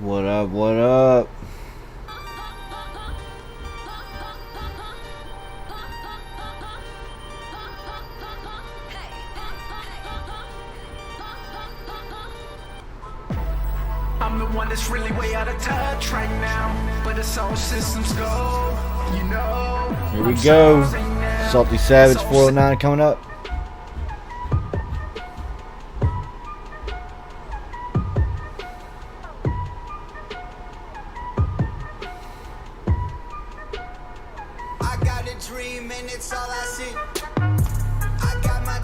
What up, what up? I'm the one that's really way out of touch right now, but it's all systems go, you know. Here we go. Salty Savage 409 coming up. I got a dream and it's all I see. I got my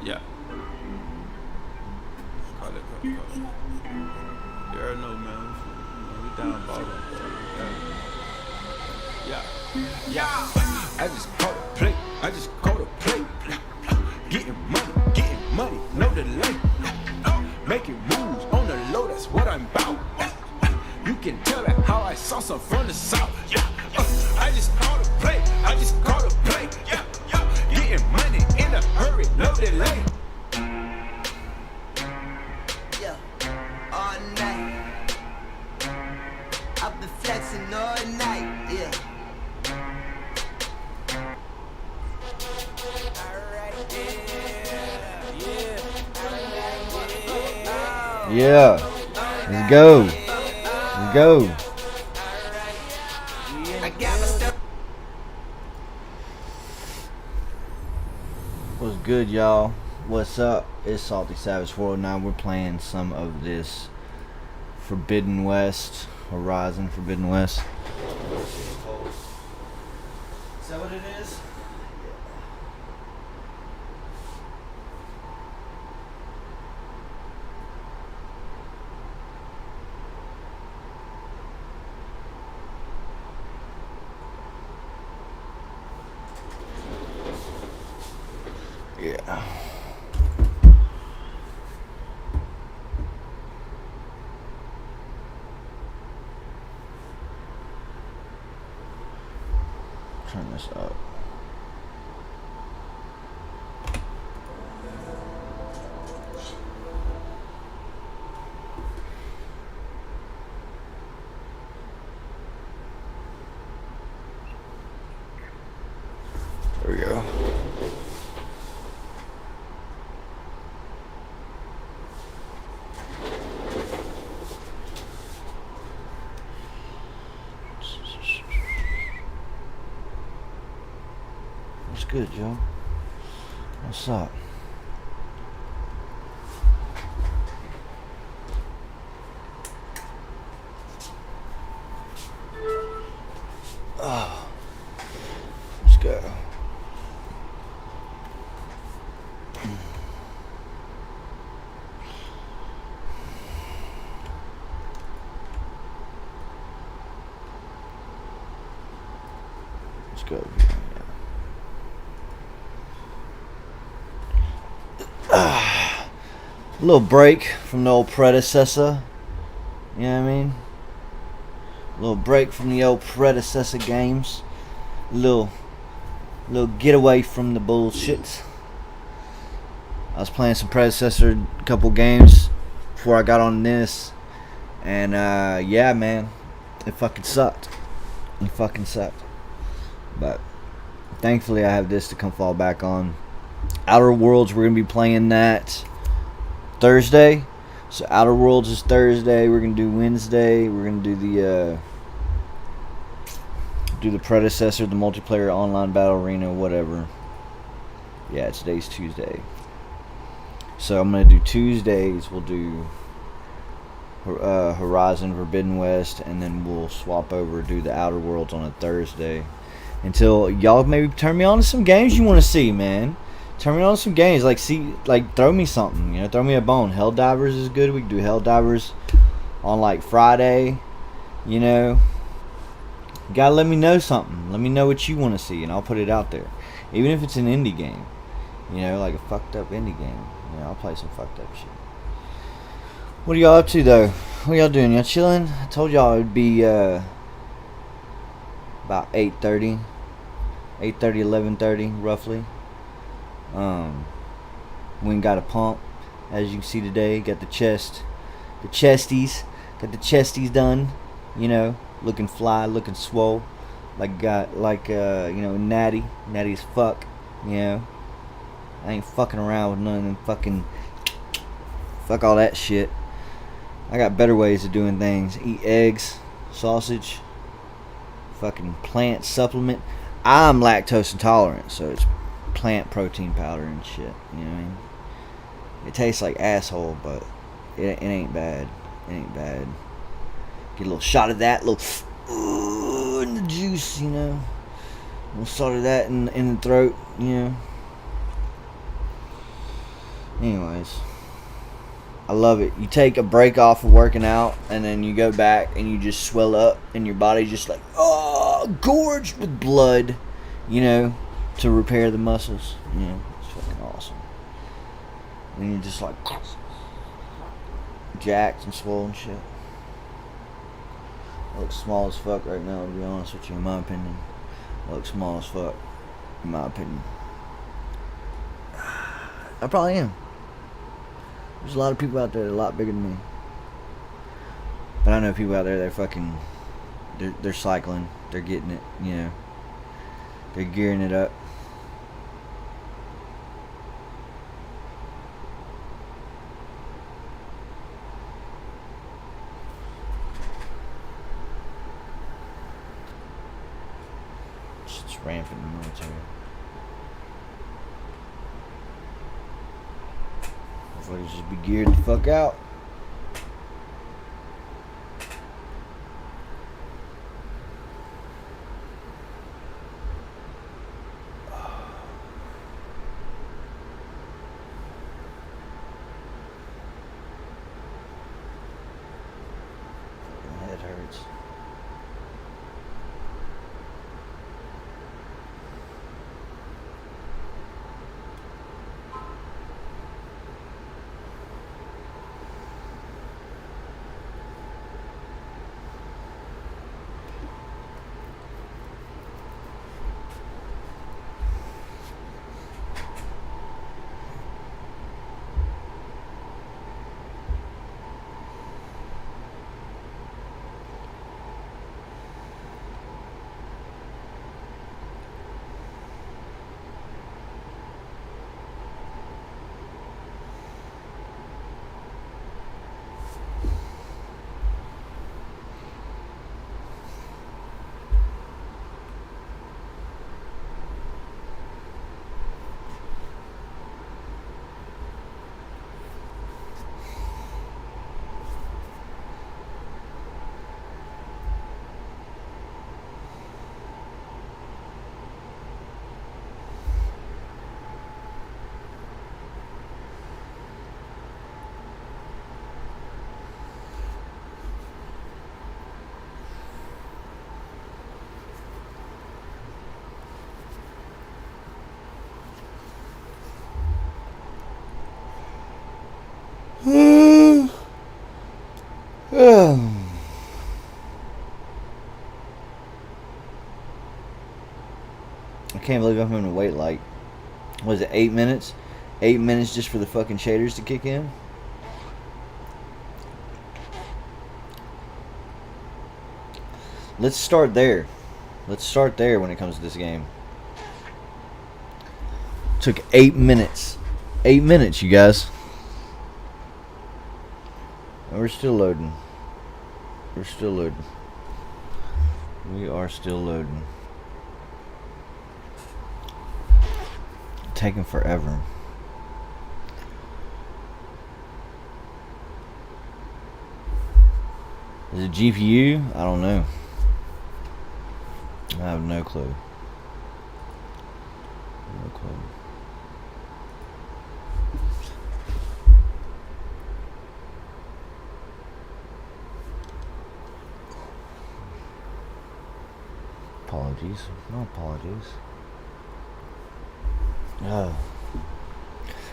Yeah. Call it. You already know, man. We down bottom. Yeah. I just caught a play. I just caught a play. Getting money, no delay. Making moves on the low, that's what I'm about. You can tell that how I saw some from the south. I just caught a play. I just caught a play. Getting money in a hurry, no delay. all night. I've been flexing all night, yeah. Yeah. Let's go. Let's go. I got my stuff. What's good, y'all? What's up? It's Salty Savage 409. We're playing some of this Forbidden West, Horizon Forbidden West. Is that what it is? Yeah. Turn this up. There we go. What's good, Joe? What's up? Oh, let's go. Let's go. A little break from the old predecessor. You know what I mean? A little break from the old predecessor games. A little getaway from the bullshit. I was playing some predecessor couple games before I got on this, and yeah, man, it fucking sucked. It fucking sucked. But thankfully, I have this to come fall back on. Outer Worlds, we're gonna be playing that Thursday. So Outer Worlds is Thursday. We're gonna do Wednesday. We're gonna do the predecessor, the multiplayer online battle arena, whatever. Yeah, today's Tuesday. So I'm gonna do Tuesdays. We'll do Horizon Forbidden West, and then we'll swap over do the Outer Worlds on a Thursday. Until y'all maybe turn me on to some games you want to see, man. Turn me on to some games, throw me something, you know, throw me a bone. Helldivers is good. We can do Helldivers on like Friday, you know. You gotta let me know something. Let me know what you want to see, and I'll put it out there. Even if it's an indie game, you know, like a fucked up indie game. You know, I'll play some fucked up shit. What are y'all up to though? What y'all doing? Y'all chilling? I told y'all it would be about 8:30, 11:30 roughly. We ain't got a pump. as you can see today. Got the chesties. Got the chesties done. You know, looking fly, looking swole. Natty as fuck. You know, I ain't fucking around with none of them fucking. Fuck all that shit. I got better ways of doing things. Eat eggs, sausage, fucking plant supplement. I'm lactose intolerant, so it's plant protein powder and shit. You know what I mean? It tastes like asshole, but it ain't bad. It ain't bad. Get a little shot of that, little in the juice, you know. A little shot of that in the throat, you know. Anyways, I love it. You take a break off of working out, and then you go back and you just swell up, and your body's just like, gorged with blood, you know, to repair the muscles. You know, it's fucking awesome. And you're just like jacked and swollen shit. I look small as fuck right now, to be honest with you, in my opinion. I look small as fuck, in my opinion. I probably am. There's a lot of people out there that are a lot bigger than me. But I know people out there that fucking, they're cycling, they're getting it, you know. They're gearing it up. It's rampant in the military. Motherfuckers just be geared the fuck out. My head hurts. I can't believe I'm having to wait like, what is it, 8 minutes? 8 minutes just for the fucking shaders to kick in? Let's start there. Let's start there when it comes to this game. Took 8 minutes. 8 minutes, you guys. And we're still loading. We're still loading. We are still loading. Taking forever. Is it GPU? I don't know. I have no clue. No clue. Apologies. No apologies.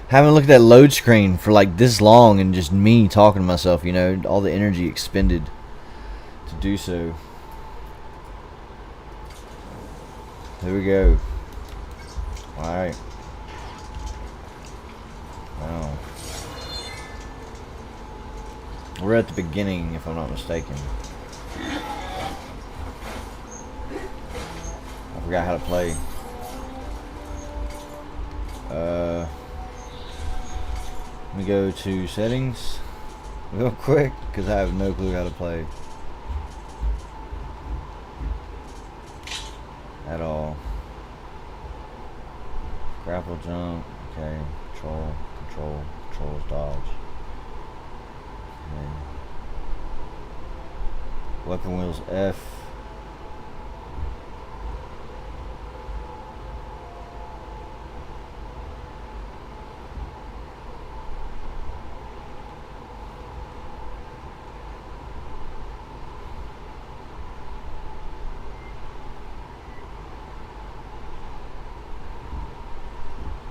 Haven't looked at that load screen for like this long and just me talking to myself, you know, all the energy expended to do so. Here we go. Alright. Wow. We're at the beginning, if I'm not mistaken. I forgot how to play. Let me go to settings real quick, because I have no clue how to play. At all. Grapple jump, okay. Controls dodge. Okay. Weapon wheels F.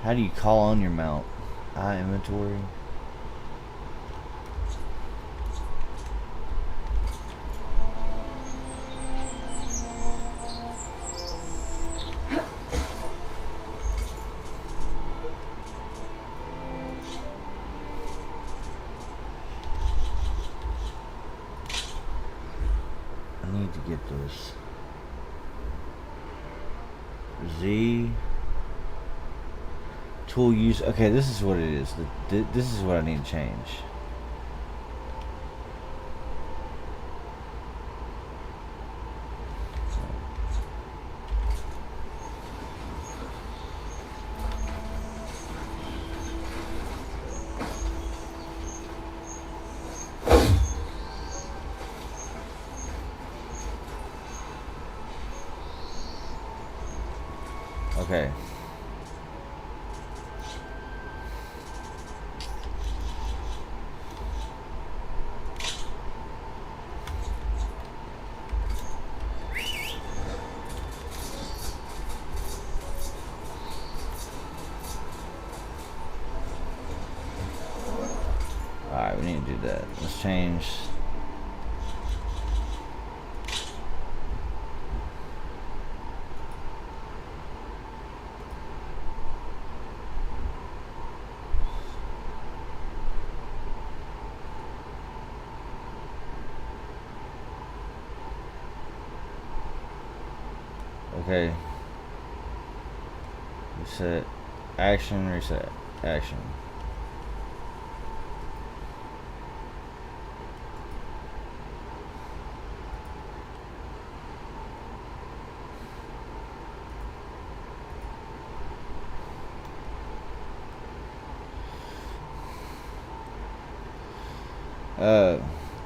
How do you call on your mount? Inventory. I need to get this. Z. Tool use. Okay, this is what it is. This is what I need to change. Okay. Alright, we need to do that. Let's change. Okay. Reset. Action, reset. Action.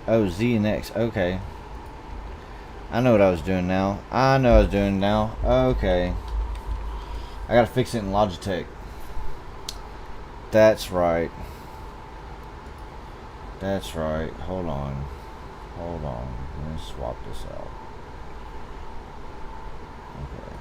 Oh, Z and X. Okay. I know what I was doing now. Okay. I gotta fix it in Logitech. That's right. Hold on. Let me swap this out. Okay.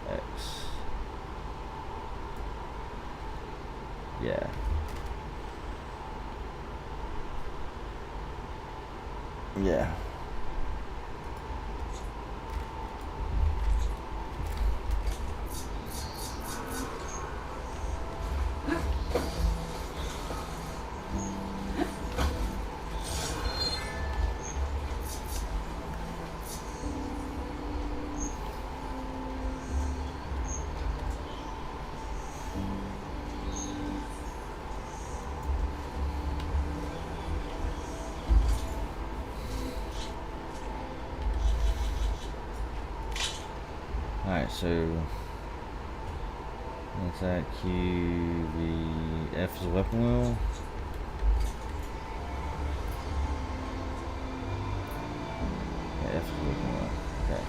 X. Yeah. Yeah. Alright, so what's that? Q, V, F is a weapon wheel. Yeah, F is a weapon wheel. Okay.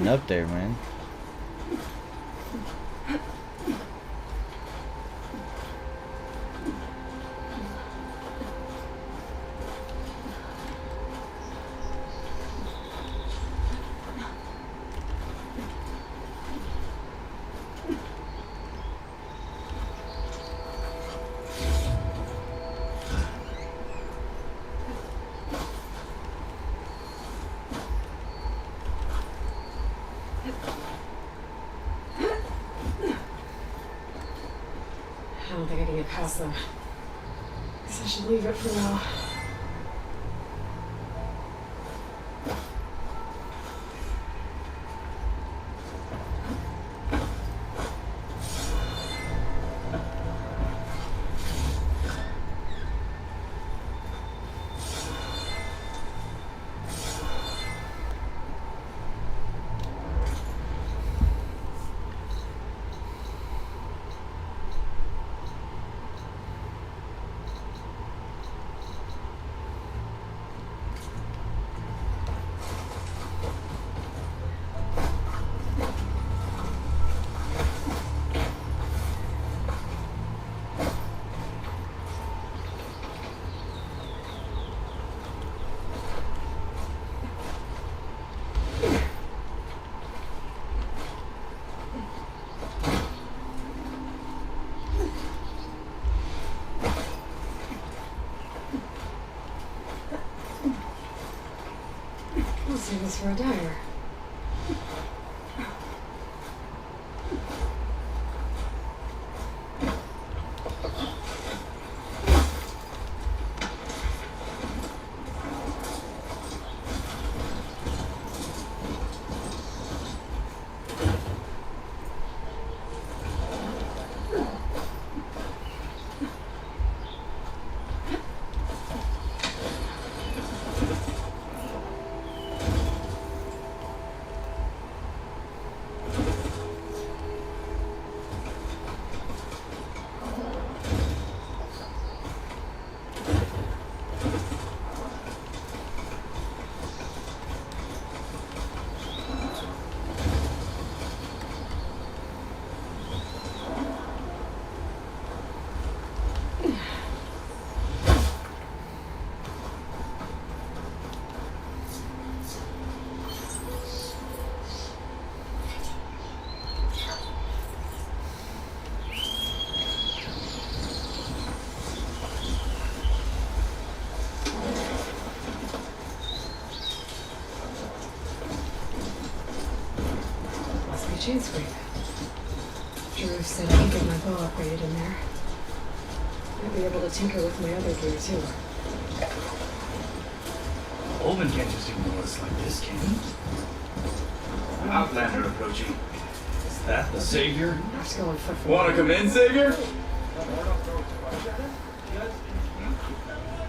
getting up there, man. I don't think I can get past them. Guess I should leave it for now. I'll save this for a diner. Chain scrape. Drew said I could get my bow upgraded in there. I'd be able to tinker with my other gear too. Olin can't just ignore us like this, can he? Outlander approaching. Is that the savior? I have to go on foot for Wanna come in, savior?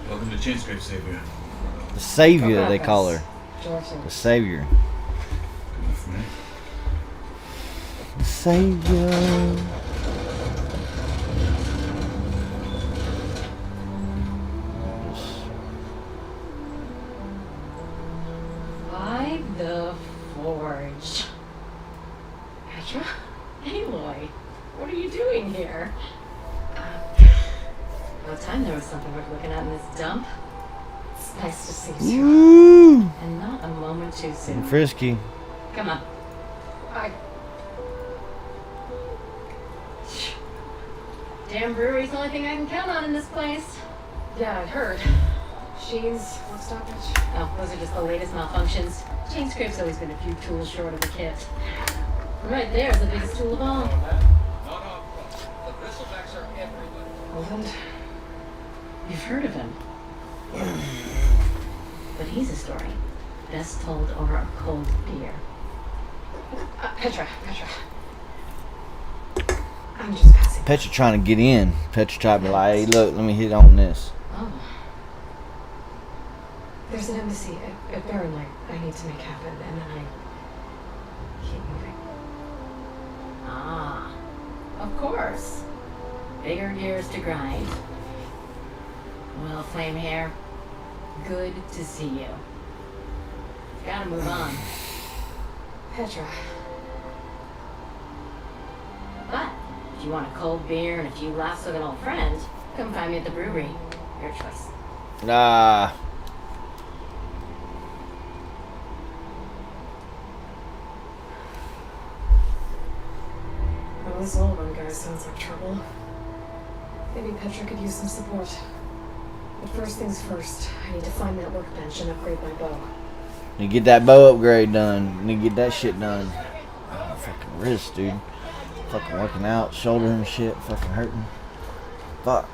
Welcome to Chainscrape, savior. The savior, they call her. Georgia. The savior. Good enough for me. The savior. By the Forge. Petra? Aloy, what are you doing here? About time there was something worth looking at in this dump. It's nice to see you. Woo! And not a moment too soon. Frisky. Come on. Damn brewery's the only thing I can count on in this place. Yeah, I heard. She's what stoppage? Oh, those are just the latest malfunctions. Chainscrape's always been a few tools short of a kit. Right there's the biggest tool of all. Roland, you've heard of him. But he's a story best told over a cold beer. Petra. I'm just passing. Petra trying to get in. Petra trying to be like, hey, look, let me hit on this. Oh. There's an embassy at Barren Light I need to make happen, and then I keep moving. Ah, of course. Bigger gears to grind. Well, Flame Hair, good to see you. Gotta move on. Petra. But if you want a cold beer and a few laughs with an old friend, come find me at the brewery. Your choice. Nah. Well, this old one guy sounds like trouble. Maybe Petra could use some support. But first things first, I need to find that workbench and upgrade my bow. You get that bow upgrade done. You get that shit done. Oh, fucking wrist, dude. Fucking working out, shoulder and shit. Fucking hurting. Fuck.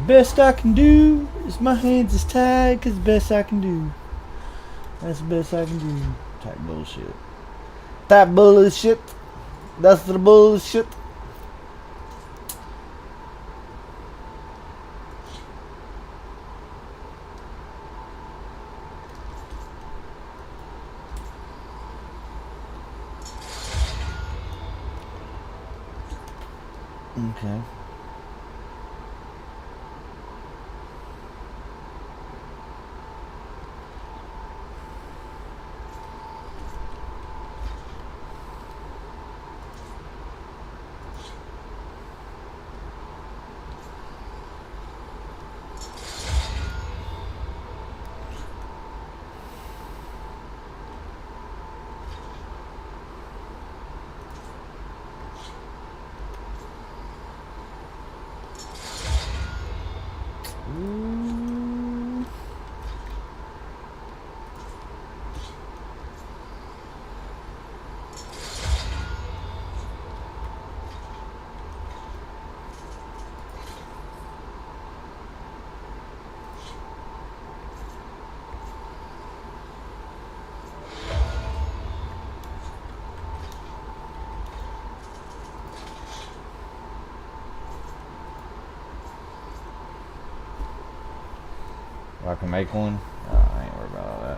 Best I can do is my hands is tied, cause the best I can do. That's the best I can do. Type bullshit. Type bullshit. That's the bullshit. Okay. I can make one? Oh, I ain't worried about all that.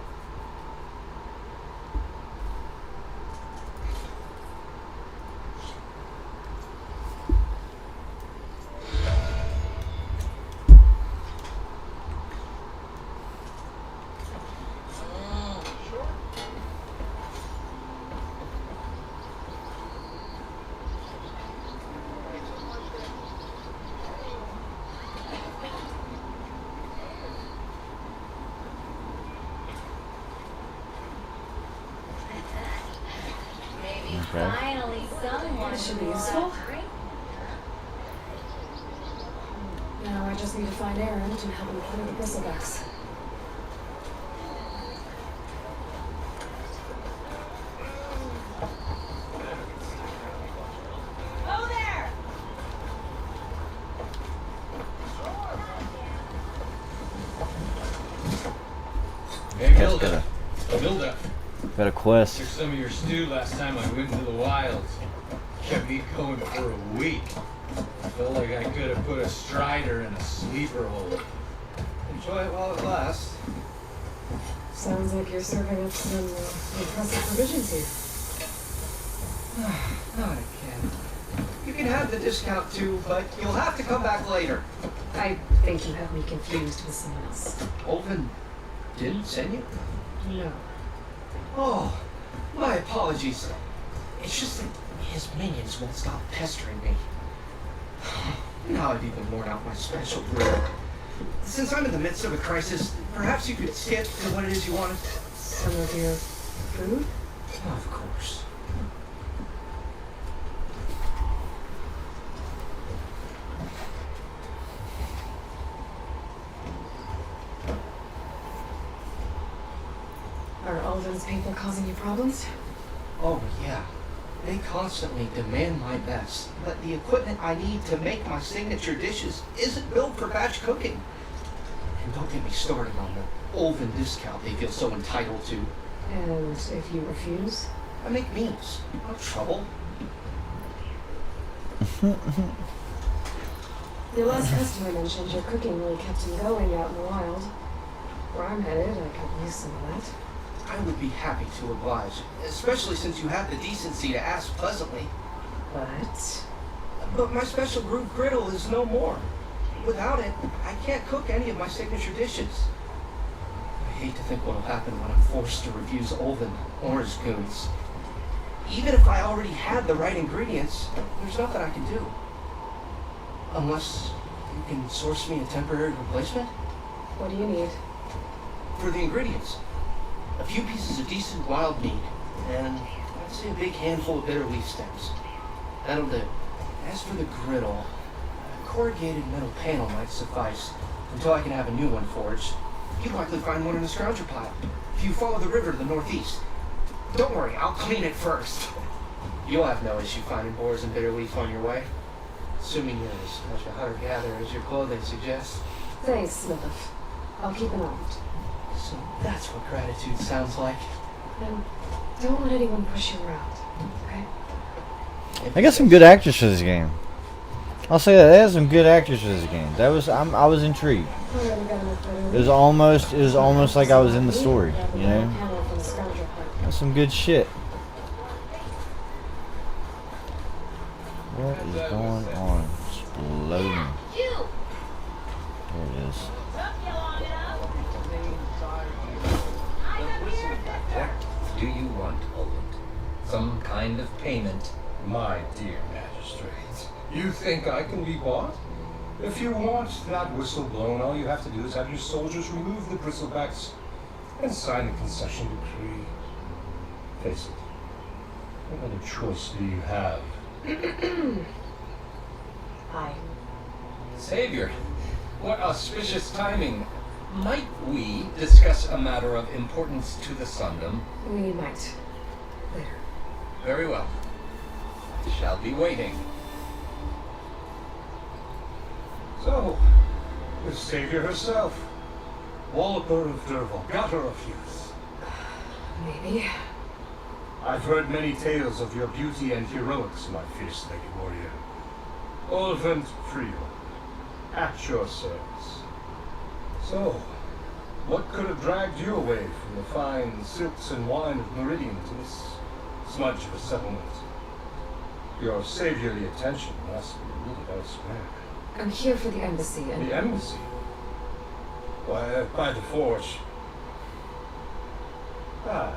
Okay. Finally, someone. This should be useful. Now I just need to find Aaron to help me clear the bristlebacks. Oh there! Hey, That's Hilda. Hilda. Got a quest. Took some of your stew last time I went into the wilds. Kept me going for a week. Felt like I could have put a strider in a sleeper hole. Enjoy it while it lasts. Sounds like you're serving up some impressive provisions here. Not again. You can have the discount too, but you'll have to come back later. I think you have me confused with someone else. Olvin didn't send you? No. Oh, my apologies. It's just that his minions won't stop pestering me. Now I've even worn out my special brew. Since I'm in the midst of a crisis, perhaps you could skip to what it is you wanted? Some of your food? Of course. Are Alden's people causing you problems? Oh, yeah. They constantly demand my best, but the equipment I need to make my signature dishes isn't built for batch cooking. And don't get me started on the Olvin discount they feel so entitled to. And if you refuse? I make meals. No trouble. Your last customer mentioned your cooking really kept him going out in the wild. Where I'm headed, I could use some of that. I would be happy to oblige, especially since you have the decency to ask pleasantly. But my special groove griddle is no more. Without it, I can't cook any of my signature dishes. hate to think what'll happen when I'm forced to refuse Olvin or his goons. Even if I already had the right ingredients, there's nothing I can do. Unless you can source me a temporary replacement? What do you need? For the ingredients, a few pieces of decent wild meat, and I'd say a big handful of bitter leaf stems. That'll do. As for the griddle, a corrugated metal panel might suffice until I can have a new one forged. You'd likely find one in the scrounger pile if you follow the river to the northeast. Don't worry, I'll clean it first. You'll have no issue finding boars and bitter leaf on your way. Assuming you're as much a hunter-gatherer as your clothing suggests. Thanks, Smith. I'll keep an eye out. So that's what gratitude sounds like. And don't let anyone push you around, okay? I got some good actors for this game. I'll say that. They had some good actors for this game. I was intrigued. It was almost like I was in the story, you know? That's some good shit. What is going on? Exploding. There it is. What do you want, Oland? Some kind of payment? My dear magistrate, you think I can be bought? If you want that whistle blown, all you have to do is have your soldiers remove the bristlebacks and sign the concession decree. Face it, what other choice do you have? Hi. Savior, what auspicious timing. Might we discuss a matter of importance to the Sundom? We might. Later. Very well. I shall be waiting. So, the savior herself, Walper of Derval, got her a fuse. Maybe. I've heard many tales of your beauty and heroics, my fierce lady warrior. Olvent Frio, at your service. So, what could have dragged you away from the fine silks and wine of Meridian to this smudge of a settlement? Your saviorly attention must be needed elsewhere. I'm here for the embassy and... The embassy? Why, by the forge. Ah.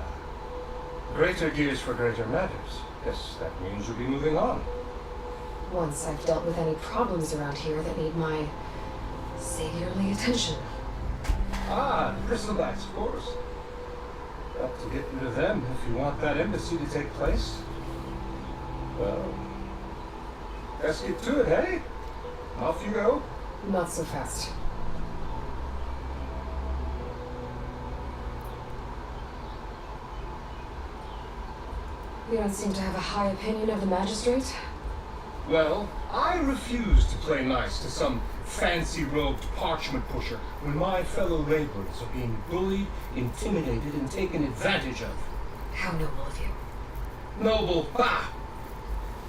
Greater gears for greater matters. Guess that means you'll be moving on. Once I've dealt with any problems around here that need my saviorly attention. Ah, bristlebacks, of course. Got to get rid of them if you want that embassy to take place. Well, let's get to it, hey? Off you go. Not so fast. You don't seem to have a high opinion of the magistrate? Well, I refuse to play nice to some fancy-robed parchment pusher when my fellow laborers are being bullied, intimidated, and taken advantage of. How noble of you. Noble, bah!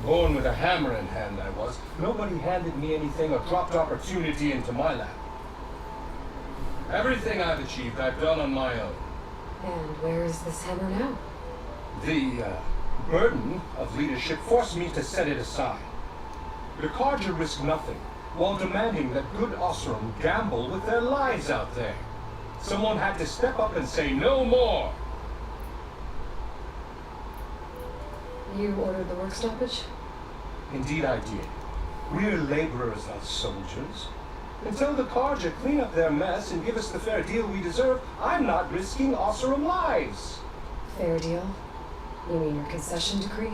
Born with a hammer in hand, I was. Nobody handed me anything or dropped opportunity into my lap. Everything I've achieved, I've done on my own. And where is this hammer now? The burden of leadership forced me to set it aside. The Carja risk nothing, while demanding that good Osram gamble with their lives out there. Someone had to step up and say no more. You ordered the work stoppage? Indeed I did. We're laborers, not soldiers. Until the Carja clean up their mess and give us the fair deal we deserve, I'm not risking Osram lives. Fair deal? You mean your concession decree?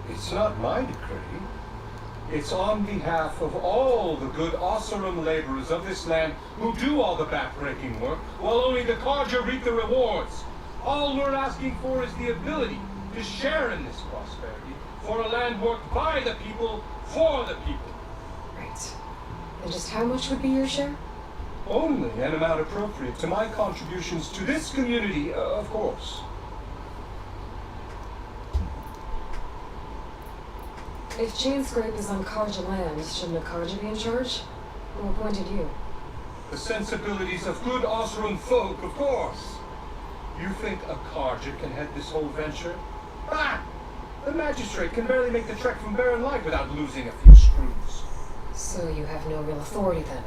It's not my decree. It's on behalf of all the good Osram laborers of this land who do all the backbreaking work, while only the Carja reap the rewards. All we're asking for is the ability to share in this prosperity for a land worked by the people, for the people. Right. And just how much would be your share? Only an amount appropriate to my contributions to this community, of course. If Chainscrape is on Carja land, shouldn't a Carja be in charge? Who appointed you? The sensibilities of good Osram folk, of course. You think a Carja can head this whole venture? Ah! The magistrate can barely make the trek from Barren Light without losing a few screws. So you have no real authority then?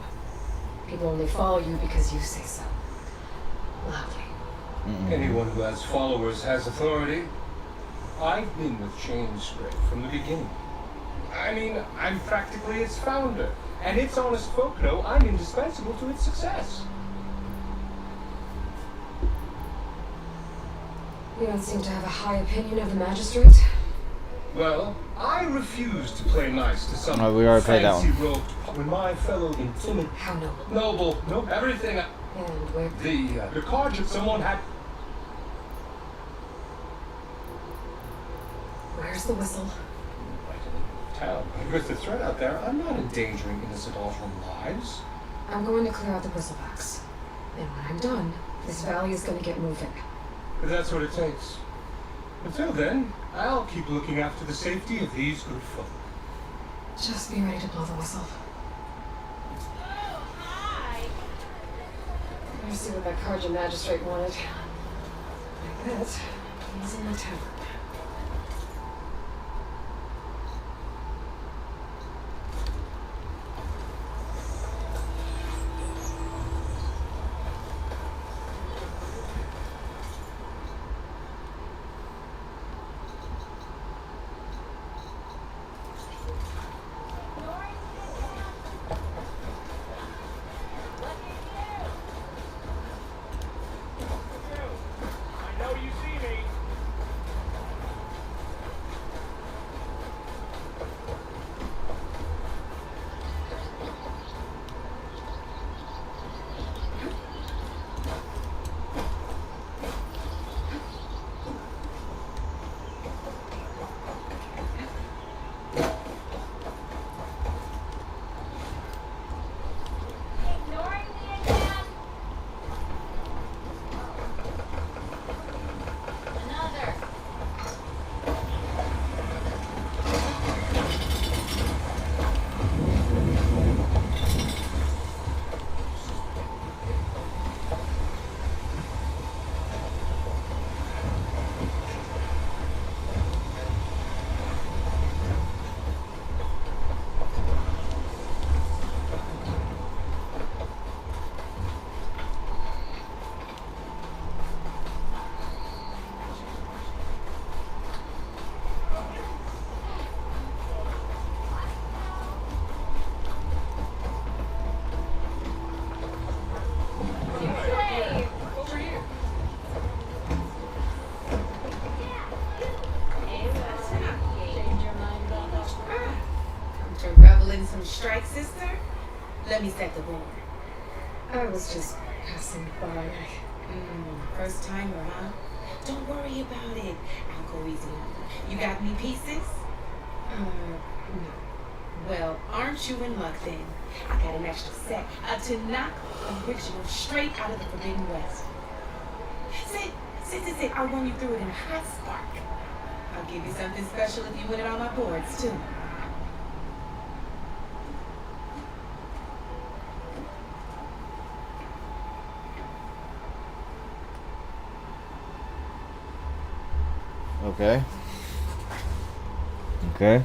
People only follow you because you say so. Anyone who has followers has authority. I've been with Chainscrape from the beginning. I mean, I'm practically its founder, and its honest folk know I'm indispensable to its success. You don't seem to have a high opinion of the magistrate. Well, I refuse to play nice to some Oh, we already played that fancy rogue when my fellow intimate How noble. noble, no, everything. And where? The card that someone had. Where's the whistle? Town. With the threat out there, I'm not endangering innocent Aldrin lives. I'm going to clear out the bristle box. And when I'm done, this valley is going to get moving. If that's what it takes. Until then, I'll keep looking after the safety of these good folk. Just be ready to blow the whistle. Let's see what that Carja magistrate wanted. I bet he's in the tavern. Strike, sister? Let me set the board. I was just passing by. First timer, huh? Don't worry about it. I'll go easy on you. You got me pieces? No. Well, aren't you in luck then? I got an extra set to knock original straight out of the Forbidden West. Sit. I'll run you through it in a hot spark. I'll give you something special if you win it on my boards, too. Okay. Okay.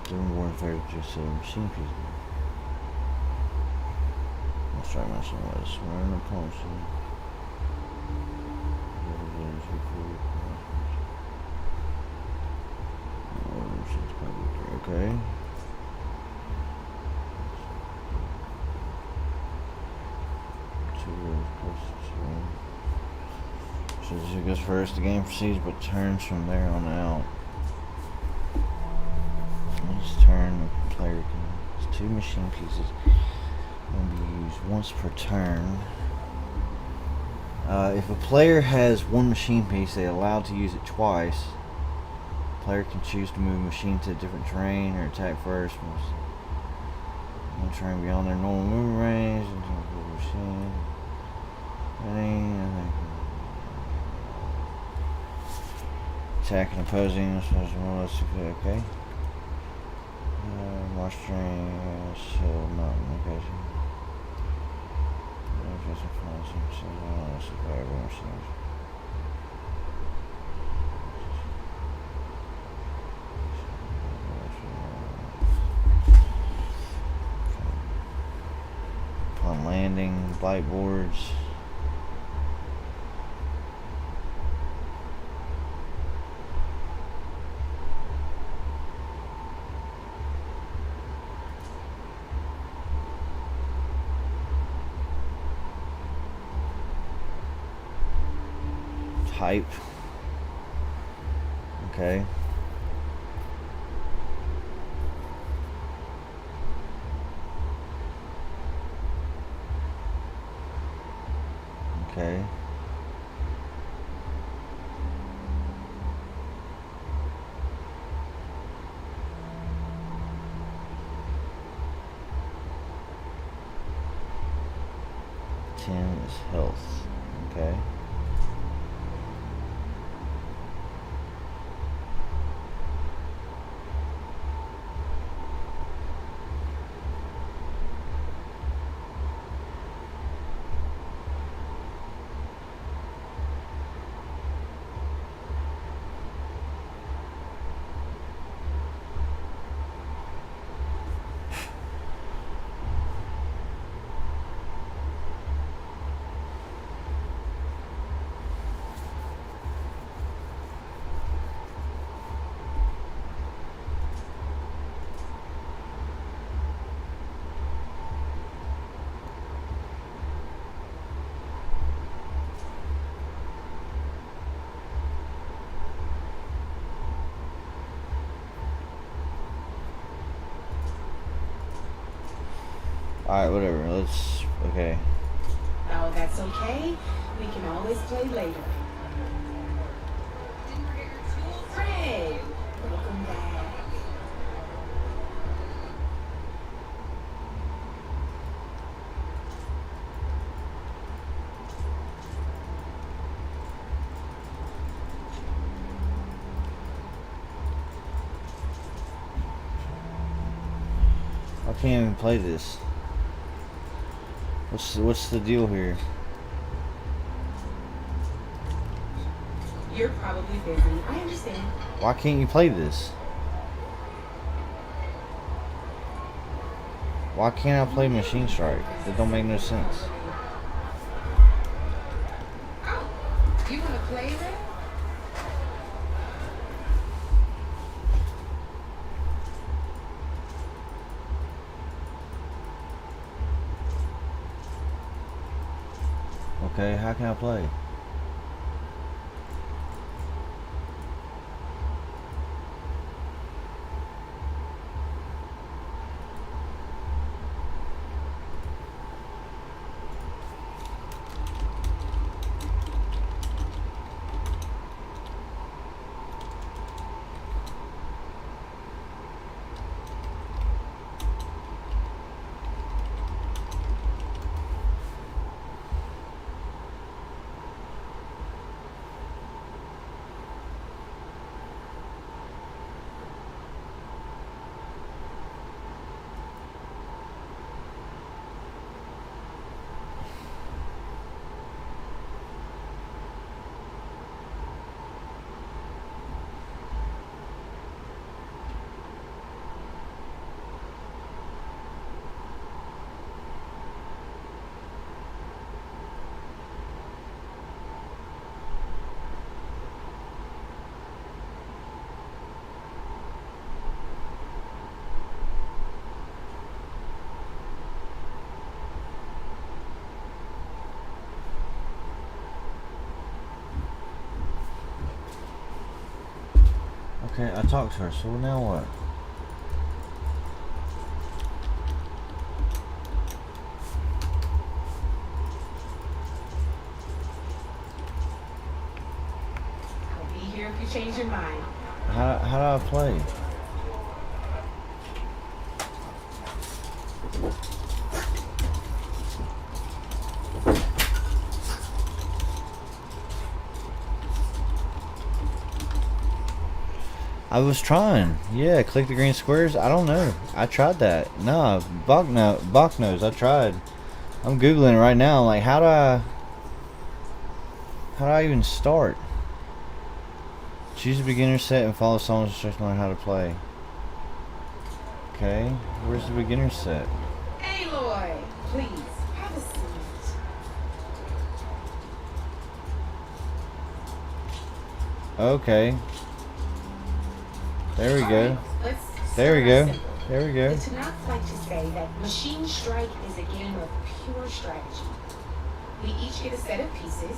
Doing warfare just a machine piece. Let's try my son was swearing a policy. Okay. So as it goes first, the game proceeds but turns from there on out. Each turn, the player can use 2 machine pieces. Will be used once per turn. If a player has 1 machine piece, they are allowed to use it twice. The player can choose to move a machine to a different terrain or attack first. One terrain beyond their normal movement range. Machine. Attacking opposing. Okay. Drawstring, Hill Mountain location. Upon landing, blight boards. Type. Okay. Okay. Ten is health. Okay. Alright, whatever. Let's. Okay. Oh, that's okay. We can always play later. Fred, welcome back. I can't even play this. What's the deal here? You're probably busy. I understand. Why can't you play this? Why can't I play Machine Strike? That don't make no sense. Oh, you want to play that? Okay, how can I play? Okay, I talked to her, so now what? I'll be here if you change your mind. How do I play? I was trying. Yeah, click the green squares. I don't know. I tried that. No, Bach knows. I tried. I'm Googling it right now. Like, how do I even start? Choose a beginner set and follow someone's instructions on how to play. Okay, where's the beginner set? Aloy, please, have a seat. Okay. There we go. There we go. There we go. The Tanakhs like to say that Machine Strike is a game of pure strategy. We each get a set of pieces.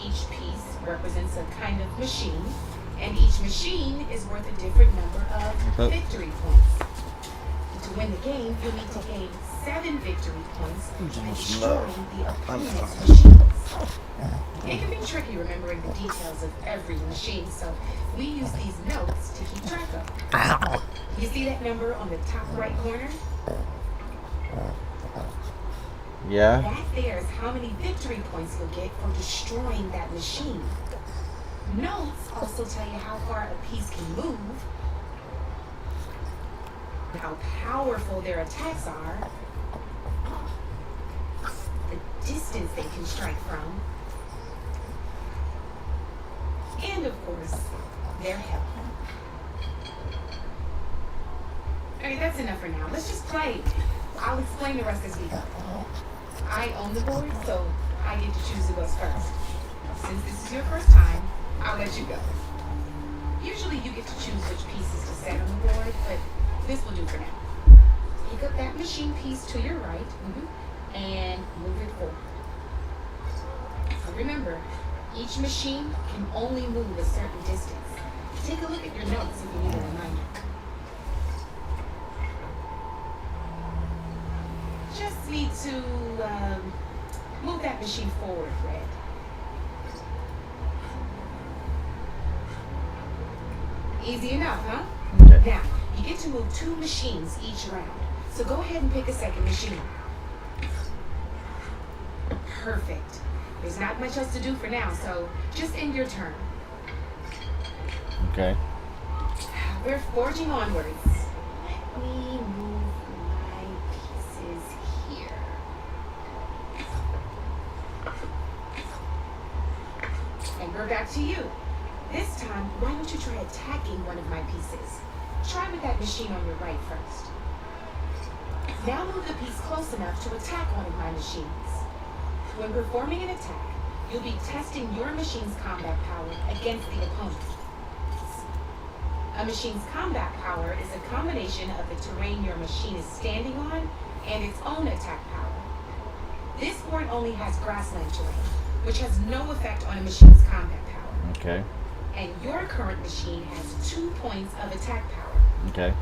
Each piece represents a kind of machine, and each machine is worth a different number of victory points. To win the game, you'll need to gain 7 victory points by destroying the opponent's machines. It can be tricky remembering the details of every machine, so we use these notes to keep track of. You see that number on the top right corner? Yeah. That there is how many victory points you'll get for destroying that machine. Notes also tell you how far a piece can move, how powerful their attacks are, the distance they can strike from, and of course, their health. Alright, that's enough for now. Let's just play. I'll explain the rest as we go. I own the board, so I get to choose who goes first. Since this is your first time, I'll let you go. Usually you get to choose which pieces to set on the board, but this will do for now. Pick up that machine piece to your right, and move it forward. So remember, each machine can only move a certain distance. Take a look at your notes if you need a reminder. Just need to move that machine forward, Red. Easy enough, huh? Okay. Now, you get to move 2 machines each round. So go ahead and pick a second machine. Perfect. There's not much else to do for now, so just end your turn. Okay. We're forging onwards. Let me move my pieces here. And we're back to you. This time, why don't you try attacking one of my pieces? Try with that machine on your right first. Now move the piece close enough to attack one of my machines. When performing an attack, you'll be testing your machine's combat power against the opponent. A machine's combat power is a combination of the terrain your machine is standing on and its own attack power. This board only has grassland terrain, which has no effect on a machine's combat power. Okay. And your current machine has 2 points of attack power. Okay.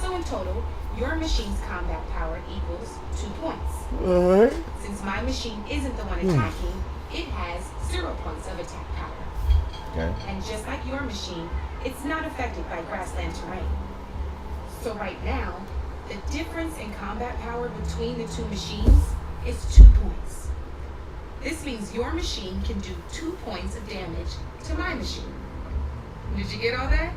So in total, your machine's combat power equals 2 points. Alright. Since my machine isn't the one attacking, it has 0 points of attack power. Okay. And just like your machine, it's not affected by grassland terrain. So right now, the difference in combat power between the 2 machines is 2 points. This means your machine can do 2 points of damage to my machine. Did you get all that?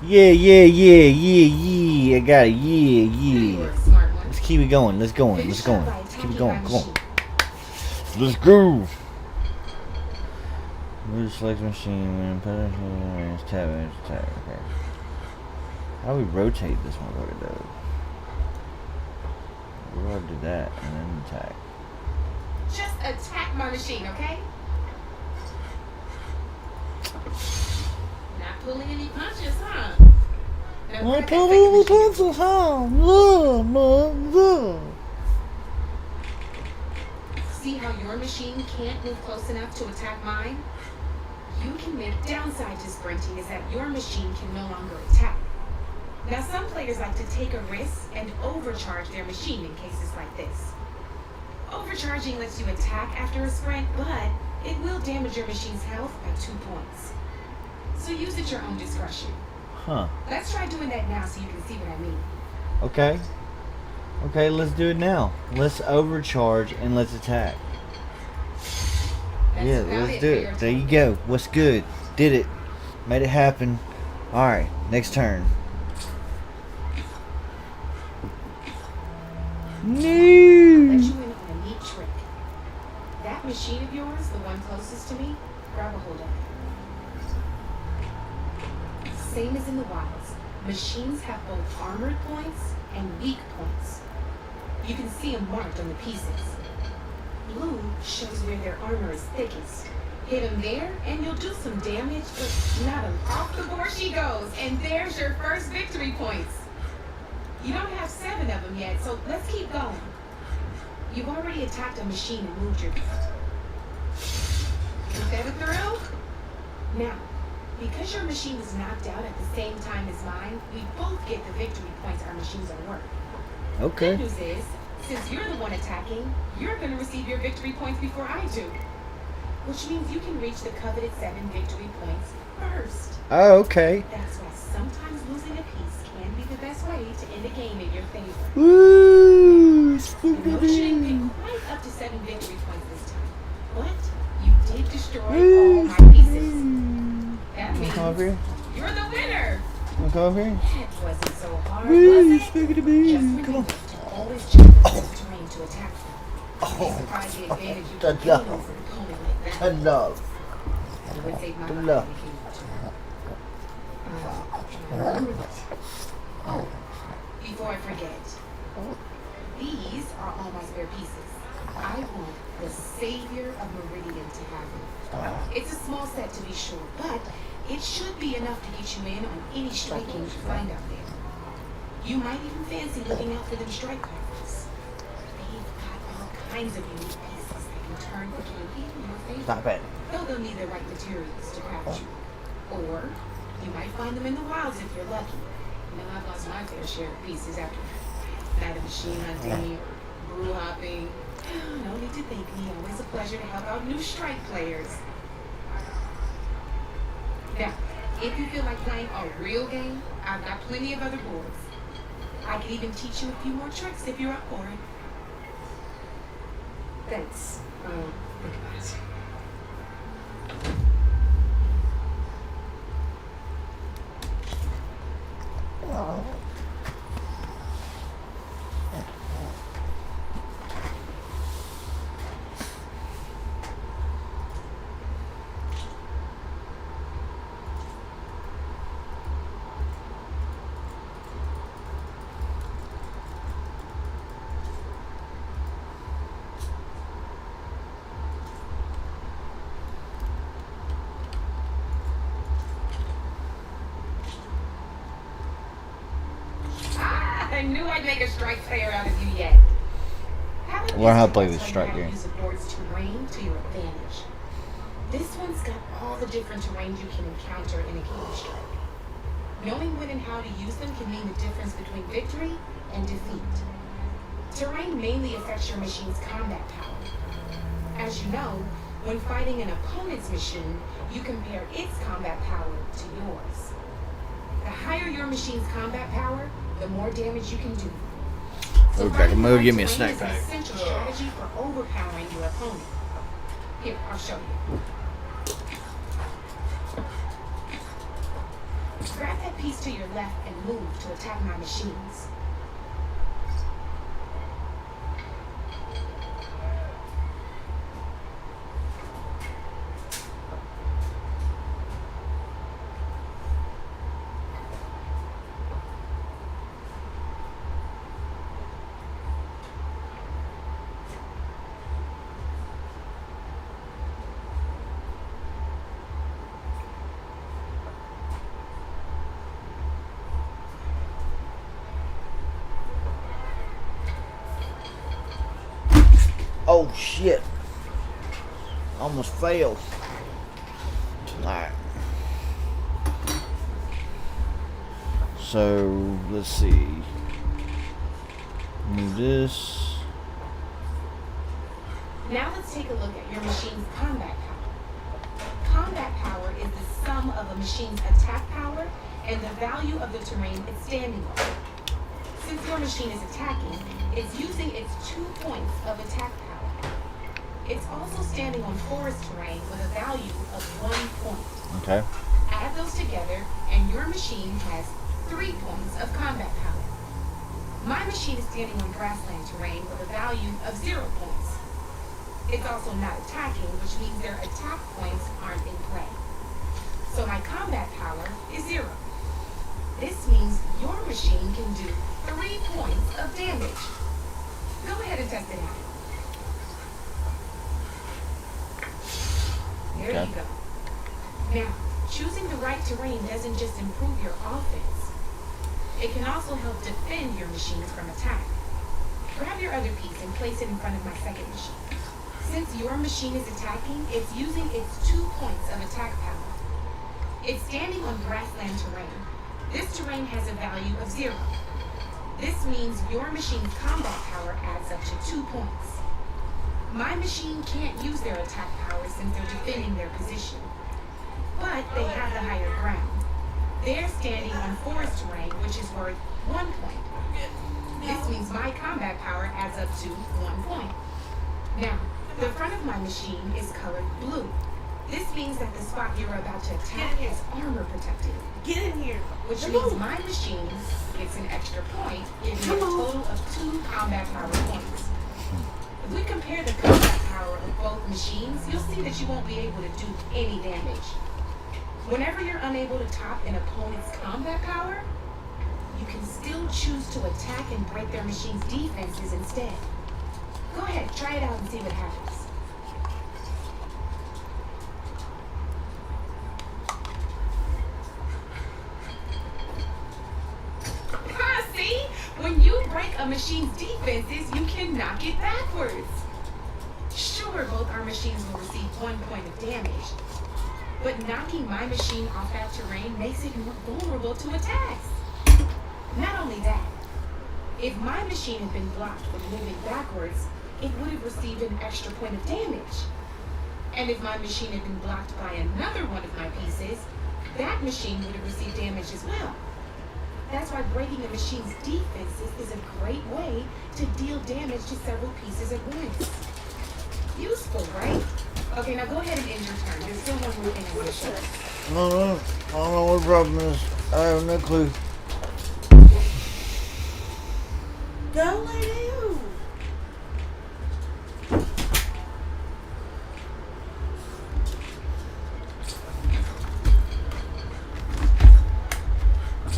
Yeah. I got it. Yeah. Smart one. Let's keep it going. Let's go. Finish Let's up go. by Let's keep attacking it going. my Come on. machine. Let's go. Move select machine when tab. Okay. How do we rotate this motherfucker though? We're gonna do that and then attack. Just attack my machine, okay? Not pulling any punches, huh? Now grab that second machine. See how your machine can't move close enough to attack mine? You can make downside to sprinting is that your machine can no longer attack. Now some players like to take a risk and overcharge their machine in cases like this. Overcharging lets you attack after a sprint, but it will damage your machine's health by 2 points. So use at your own discretion. Huh. Let's try doing that now so you can see what I mean. Okay. Okay, let's do it now. Let's overcharge and let's attack. That's Yeah, about let's it do for it. your There you turn. go. What's good? Did it. Made it happen. Alright, next turn. Let No. you in on a neat trick. That machine of yours, the one closest to me, grab a hold of it. Same as in the wilds, machines have both armored points and weak points. You can see them marked on the pieces. Blue shows where their armor is thickest. Hit them there, and you'll do some damage, but not them. Off the board she goes, and there's your first victory points. You don't have 7 of them yet, so let's keep going. You've already attacked a machine and moved your... Is that a thrill? Now, because your machine was knocked out at the same time as mine, we both get the victory points our machines are worth. Okay. Good news is, since you're the one attacking, you're going to receive your victory points before I do. Which means you can reach the coveted 7 victory points first. Oh, okay. That's why sometimes losing a piece can be the best way to end a game in your favor. Woo! I know you didn't get quite up to 7 victory points this time, but you did destroy all my pieces. That means Come over here. you're the winner. Come over here. That wasn't so hard, Woo! was it? Speaking to me. Just Come remember on. to always check the terrain to attack them. Be surprised the advantage you can gain over an opponent like that. Hello. It would save my Good life luck. if you remember this. Oh, before I forget, these are all my spare pieces. I want the savior of Meridian to have them. It's a small set to be sure, but it should be enough to get you in on any strike games you find out there. You might even fancy looking out for them strike cards. They've got all kinds of unique pieces that can turn the game in your favor. Not bad. Though they'll need the right materials to craft you. Or you might find them in the wilds if you're lucky. You know, I've lost my fair share of pieces after night of machine hunting or brew hopping. No need to thank me. Always a pleasure to help out new strike players. Now, if you feel like playing a real game, I've got plenty of other boards. I can even teach you a few more tricks if you're up for it. Thanks. Think about it. I knew I'd make a strike player out of you yet. Learn how to play this strike game. Use the board's terrain to your advantage. This one's got all the different terrains you can encounter in a game of strike. Knowing when and how to use them can mean the difference between victory and defeat. Terrain mainly affects your machine's combat power. As you know, when fighting an opponent's machine, you compare its combat power to yours. The higher your machine's combat power, the more damage you can do. So Okay, I'm gonna give me a terrain snack is an pack. essential strategy for overpowering your opponent. Here, I'll show you. Grab that piece to your left and move to attack my machines. Oh shit. Almost failed. Alright. So let's see. Move this. Now let's take a look at your machine's combat power. Combat power is the sum of a machine's attack power and the value of the terrain it's standing on. Since your machine is attacking, it's using its 2 points of attack power. It's also standing on forest terrain with a value of 1 point. Okay. Add those together, and your machine has 3 points of combat power. My machine is standing on grassland terrain with a value of 0 points. It's also not attacking, which means their attack points aren't in play. So my combat power is 0. This means your machine can do 3 points of damage. Go ahead and test it out. There you go. Now, choosing the right terrain doesn't just improve your offense. It can also help defend your machines from attack. Grab your other piece and place it in front of my second machine. Since your machine is attacking, it's using its 2 points of attack power. It's standing on grassland terrain. This terrain has a value of 0. This means your machine's combat power adds up to 2 points. My machine can't use their attack power since they're defending their position. But they have the higher ground. They're standing on forest terrain, which is worth 1 point. This means my combat power adds up to 1 point. Now, the front of my machine is colored blue. This means that the spot you're about to attack is armor protected. Get in here. Which means my machine gets an extra point, giving me a total of 2 combat power points. If we compare the combat power of both machines, you'll see that you won't be able to do any damage. Whenever you're unable to top an opponent's combat power, you can still choose to attack and break their machine's defenses instead. Go ahead, try it out and see what happens. See? When you break a machine's defenses, you can knock it backwards. Sure, both our machines will receive 1 point of damage, but knocking my machine off that terrain makes it more vulnerable to attacks. Not only that, if my machine had been blocked from moving backwards, it would have received an extra point of damage. And if my machine had been blocked by another one of my pieces, that machine would have received damage as well. That's why breaking a machine's defenses is a great way to deal damage to several pieces at once. Useful, right? Okay, now go ahead and end your turn. There's still one more thing I want to show. No, I don't know what the problem is. I have no clue. Go lay down.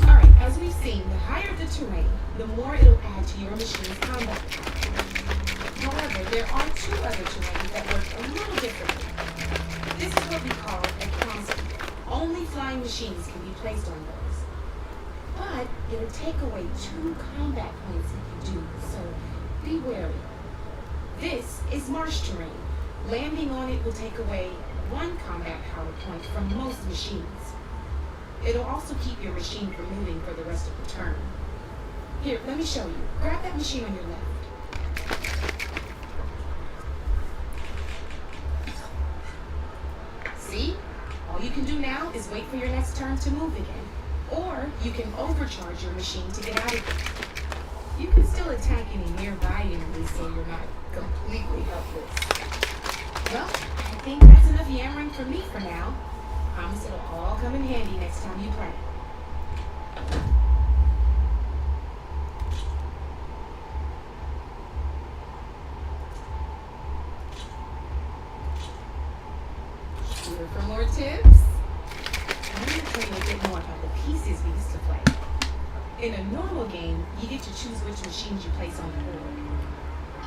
Alright, as we've seen, the higher the terrain, the more it'll add to your machine's combat power. However, there are 2 other terrains that work a little differently. This is what we call a castle. Only flying machines can be placed on those. But it'll take away 2 combat points if you do, so be wary. This is marsh terrain. Landing on it will take away 1 combat power point from most machines. It'll also keep your machine from moving for the rest of the turn. Here, let me show you. Grab that machine on your left. See? All you can do now is wait for your next turn to move again. Or you can overcharge your machine to get out of it. You can still attack any nearby enemies so you're not completely helpless. Well, I think that's enough yammering for me for now. Promise it'll all come in handy next time you play. Here for more tips. I'm going to tell you a bit more about the pieces we used to play. In a normal game, you get to choose which machines you place on the board.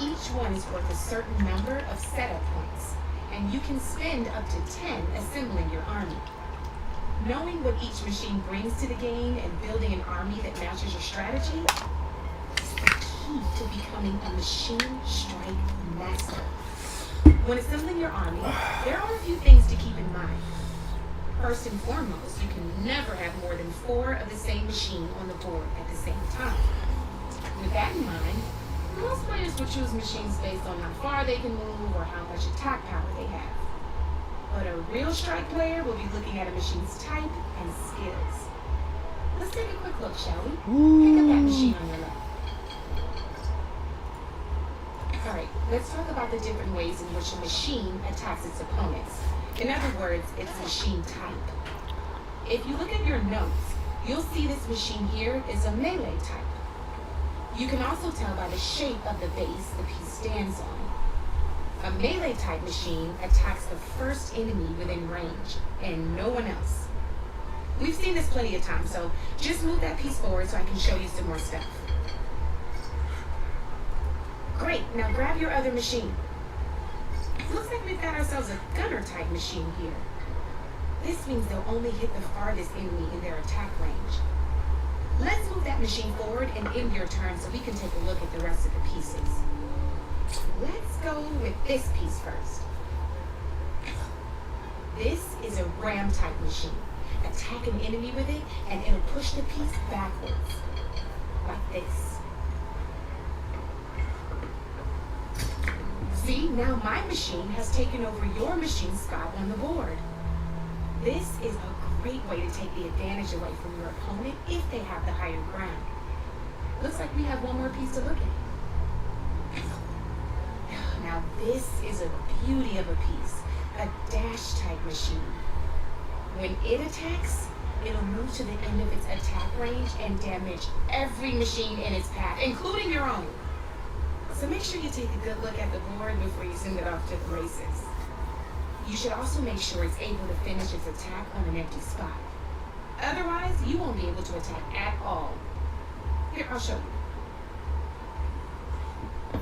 Each one is worth a certain number of setup points, and you can spend up to 10 assembling your army. Knowing what each machine brings to the game and building an army that matches your strategy is the key to becoming a machine strike master. When assembling your army, there are a few things to keep in mind. First and foremost, you can never have more than 4 of the same machine on the board at the same time. With that in mind, most players will choose machines based on how far they can move or how much attack power they have. But a real strike player will be looking at a machine's type and skills. Let's take a quick look, shall we? Pick up that machine on your left. Alright, let's talk about the different ways in which a machine attacks its opponents. In other words, its machine type. If you look at your notes, you'll see this machine here is a melee type. You can also tell by the shape of the base the piece stands on. A melee type machine attacks the first enemy within range, and no one else. We've seen this plenty of times, so just move that piece forward so I can show you some more stuff. Great, now grab your other machine. Looks like we've got ourselves a gunner type machine here. This means they'll only hit the farthest enemy in their attack range. Let's move that machine forward and end your turn so we can take a look at the rest of the pieces. Let's go with this piece first. This is a ram type machine. Attack an enemy with it and it'll push the piece backwards. Like this. See, now my machine has taken over your machine's spot on the board. This is a great way to take the advantage away from your opponent if they have the higher ground. Looks like we have one more piece to look at. Now this is a beauty of a piece, a dash type machine. When it attacks, it'll move to the end of its attack range and damage every machine in its path, including your own. So make sure you take a good look at the board before you send it off to the races. You should also make sure it's able to finish its attack on an empty spot. Otherwise, you won't be able to attack at all. Here, I'll show you.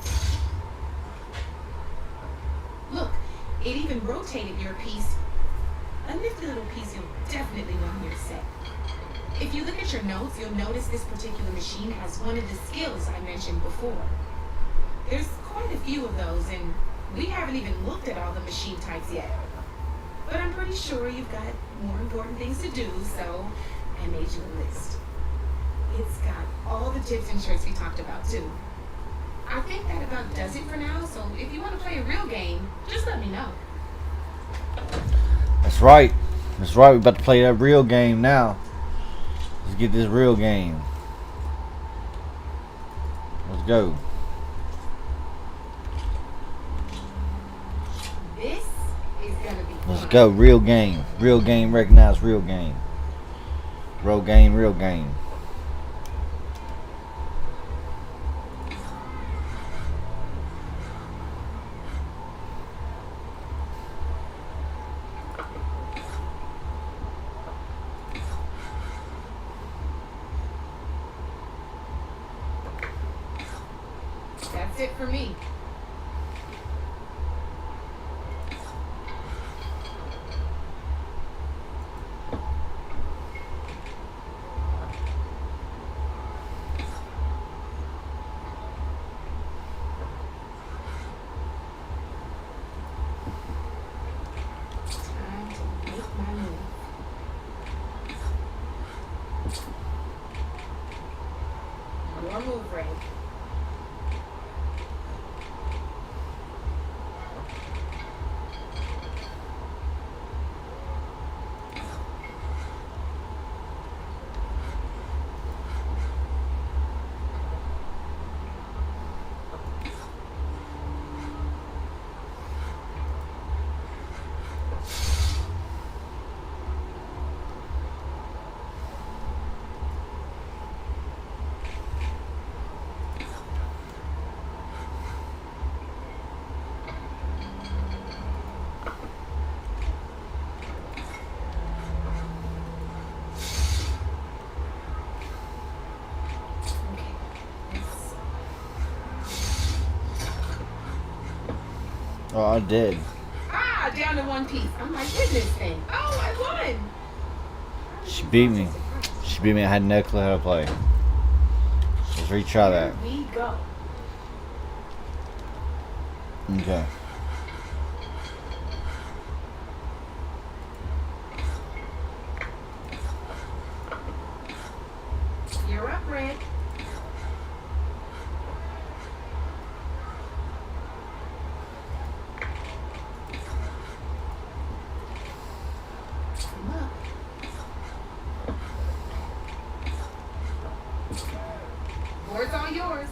Look, it even rotated your piece. A nifty little piece you'll definitely want in your set. If you look at your notes, you'll notice this particular machine has one of the skills I mentioned before. There's quite a few of those, and we haven't even looked at all the machine types yet. But I'm pretty sure you've got more important things to do, so I made you a list. It's got all the tips and tricks we talked about, too. I think that about does it for now, so if you want to play a real game, just let me know. That's right. That's right. We're about to play that real game now. Let's get this real game. Let's go. This is gonna be fun. Let's go. Real game. Real game. Recognize real game. Real game. Real game. That's it for me. Time to make my move. Your move, Ray. Oh, I did. Ah, down to one piece. I'm like, goodness thing. Oh, I won. She beat me. She beat me. I had no clue how to play. Let's retry that. Here we go. Okay. You're up, Red. Come up. Board's all yours.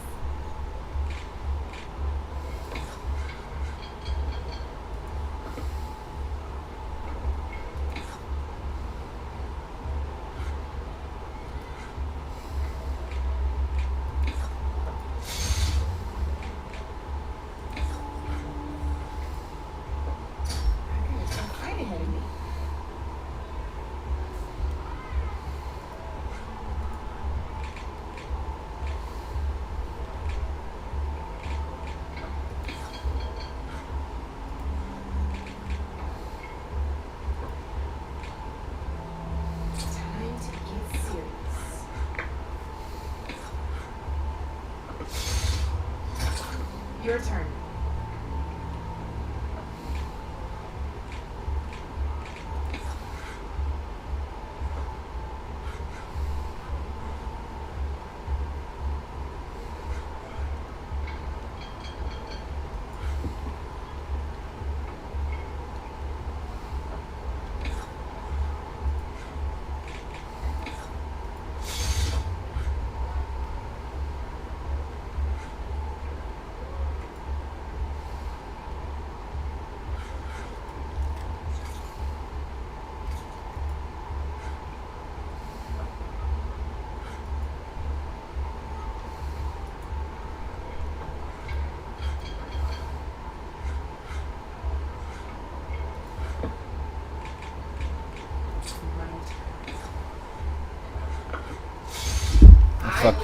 Your turn.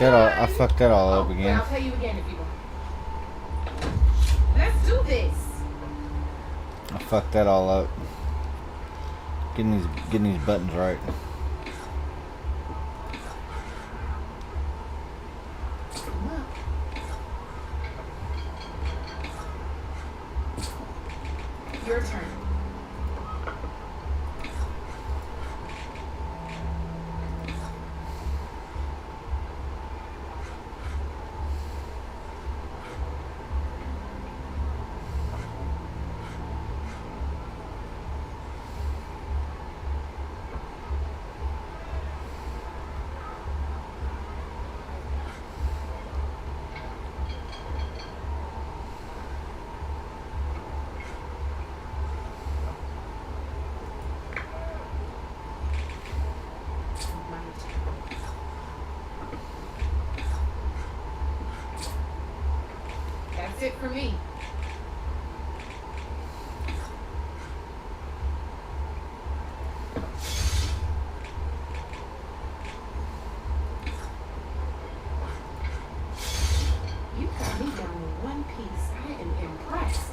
I fucked that all up again. I'll tell you again if you want. Let's do this. I fucked that all up. Getting these buttons right. Your turn. That's it for me. You got me down in one piece. I am impressed.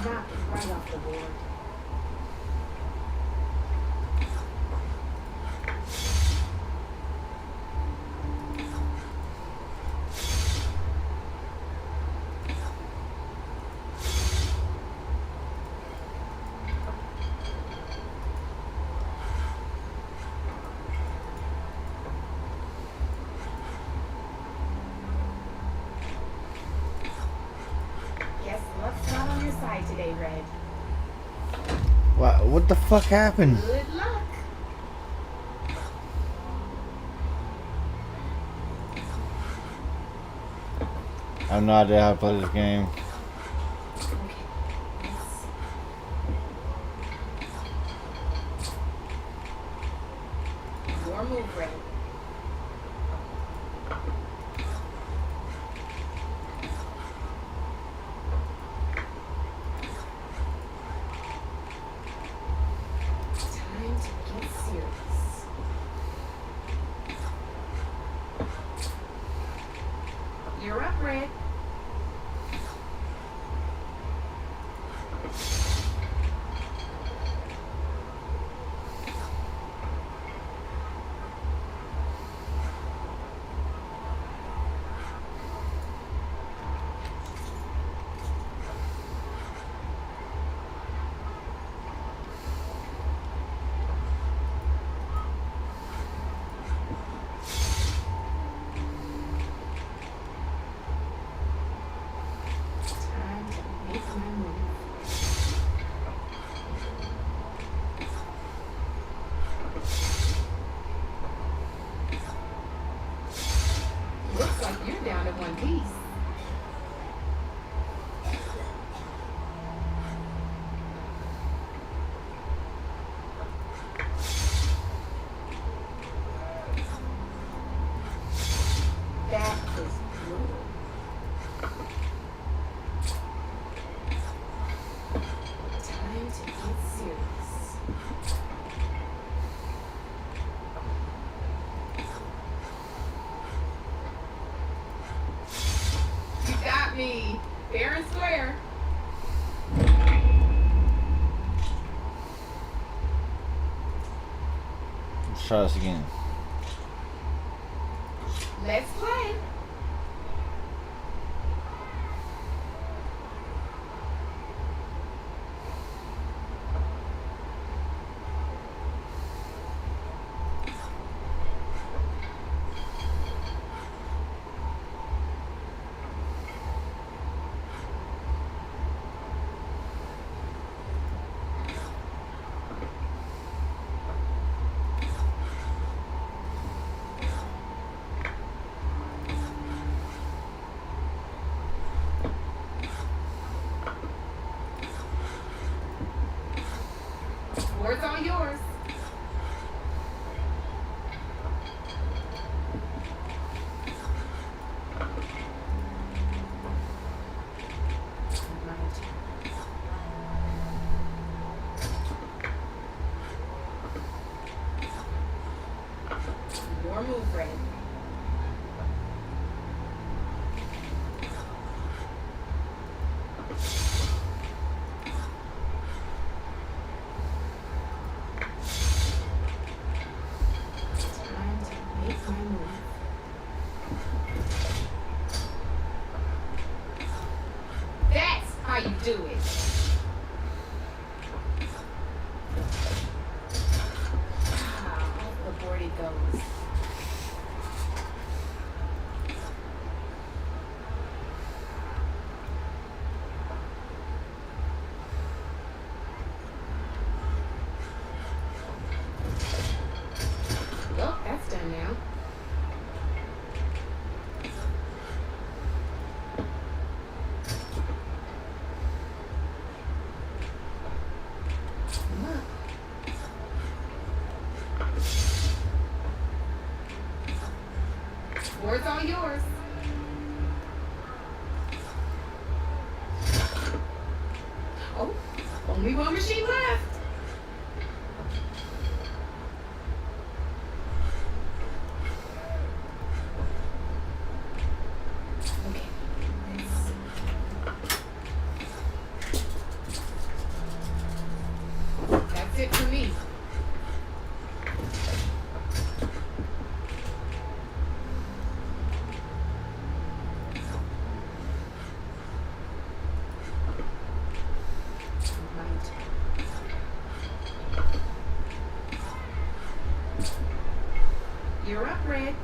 Knock it right off the board. Guess luck's not on your side today, Red. What the fuck happened? Good luck. I have no idea how to play this game. Your move, Red. Time to get serious. You're up, Red. Time to make my move. Looks like you're down to one piece. That is brutal. Time to get serious. Let's try this again. Let's play. Word's all yours. Your move, Red. Time to make my move. That's how you do it. The board it goes. Well, that's done now. Look. Board's all yours. Oh, only one machine left. Okay, let's see. That's it for me. Right. You're up, Red.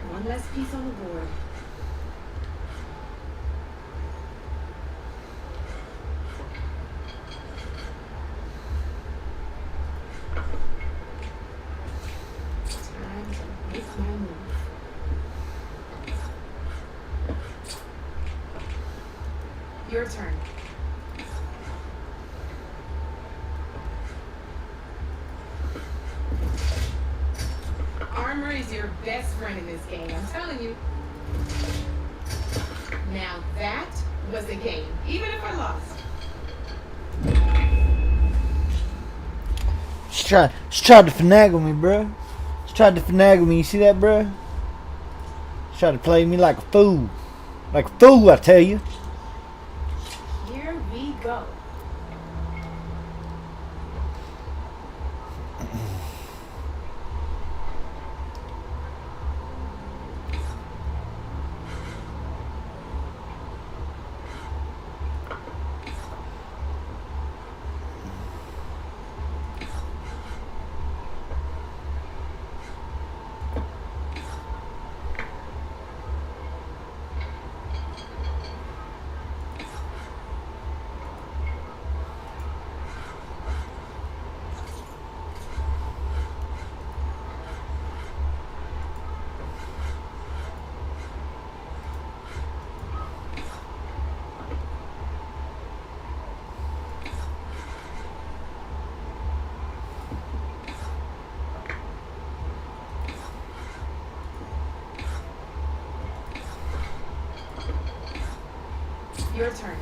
One less piece on the board. Time to make my move. Your turn. Armor is your best friend in this game, I'm telling you. Now that was a game, even if I lost. She tried to finagle me, bro. She tried to finagle me. You see that, bro? She tried to play me like a fool. Like a fool, I tell you. Here we go. Your turn.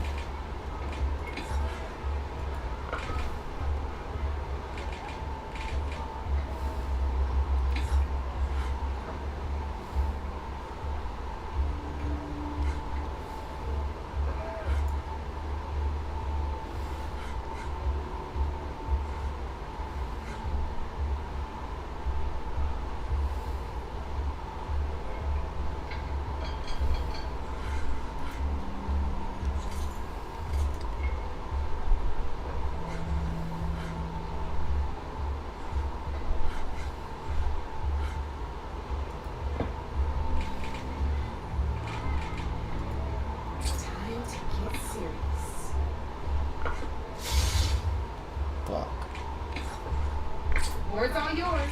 Board's all yours.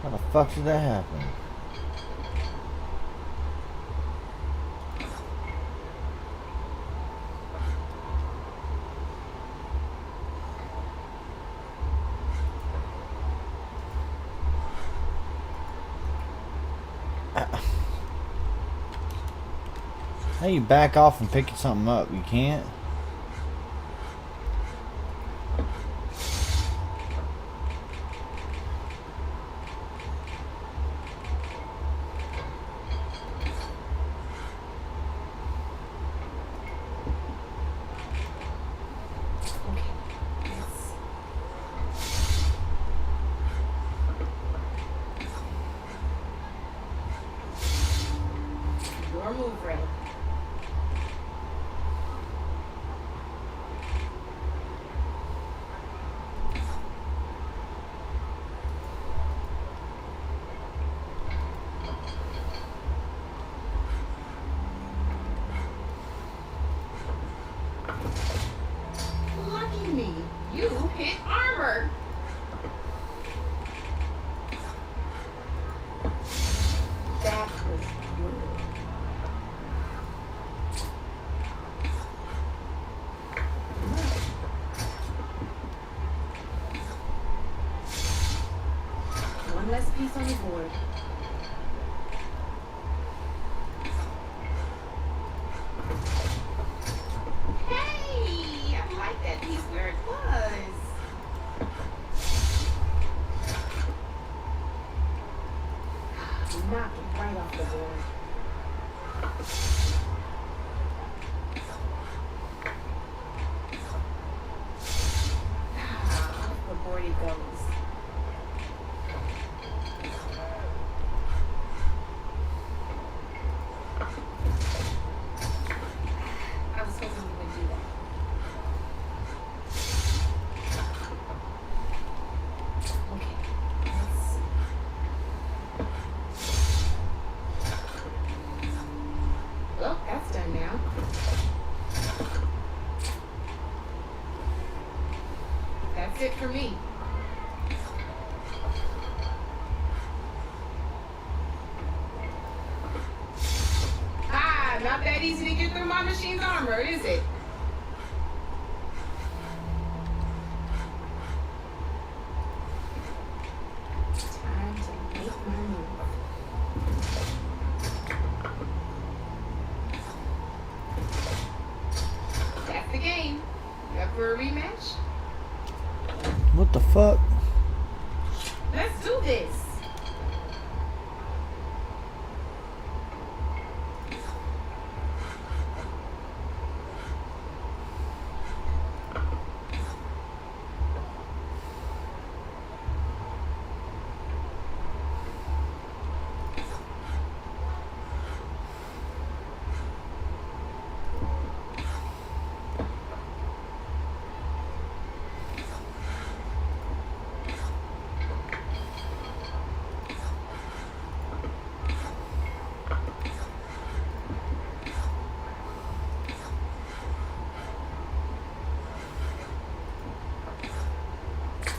How the fuck did that happen? How you back off and picking something up? You can't? Your move, Red. Lucky me. You hit armor. That was good. One less piece on the board. Hey, I like that piece where it was. Knock it right off the board. Off the board it goes. I was hoping you would do that. Okay, let's see. Well, that's done now. That's it for me. Ah, not that easy to get through my machine's armor, is it? Time to make my move. That's the game. You up for a rematch? What the fuck? Let's do this.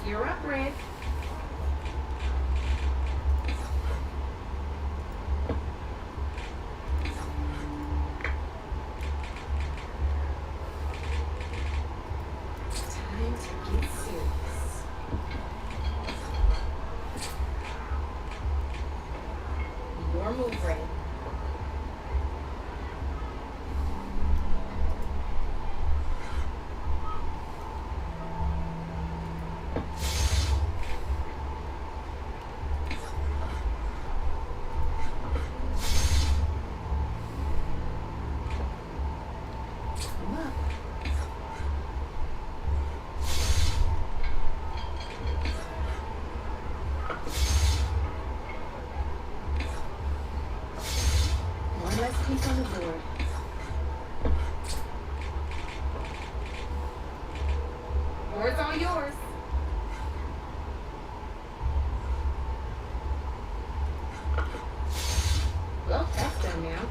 You're up, Red. Time to get serious. Your move, Red. Come up. One less piece on the board. Board's all yours. Well, that's done now.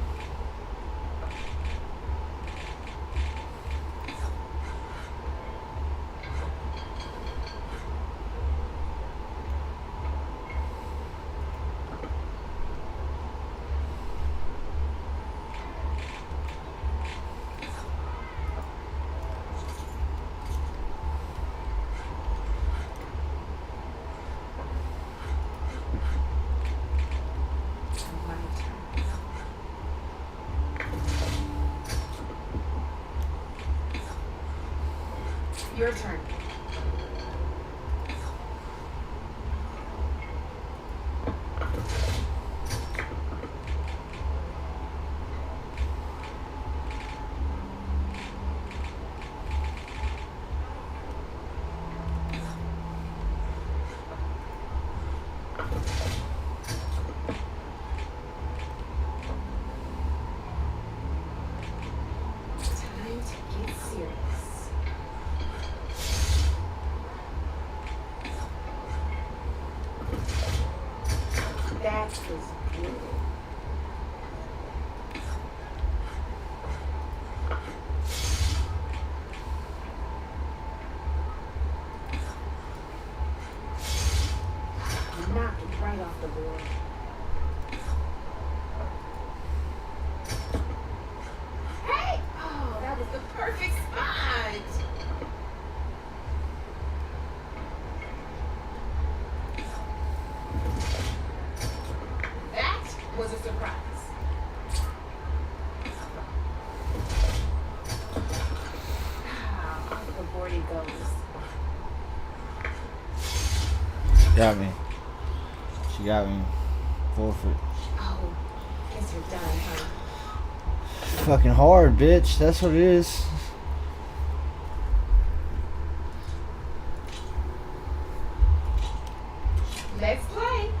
Your turn. Time to get serious. That was good. Knocked it right off the board. Hey! Oh, that was the perfect spot. That was a surprise. Ah, off the board he goes. Got me. She got me. Forfeit. Oh, guess you're done, huh? Fucking hard, bitch. That's what it is. Let's play.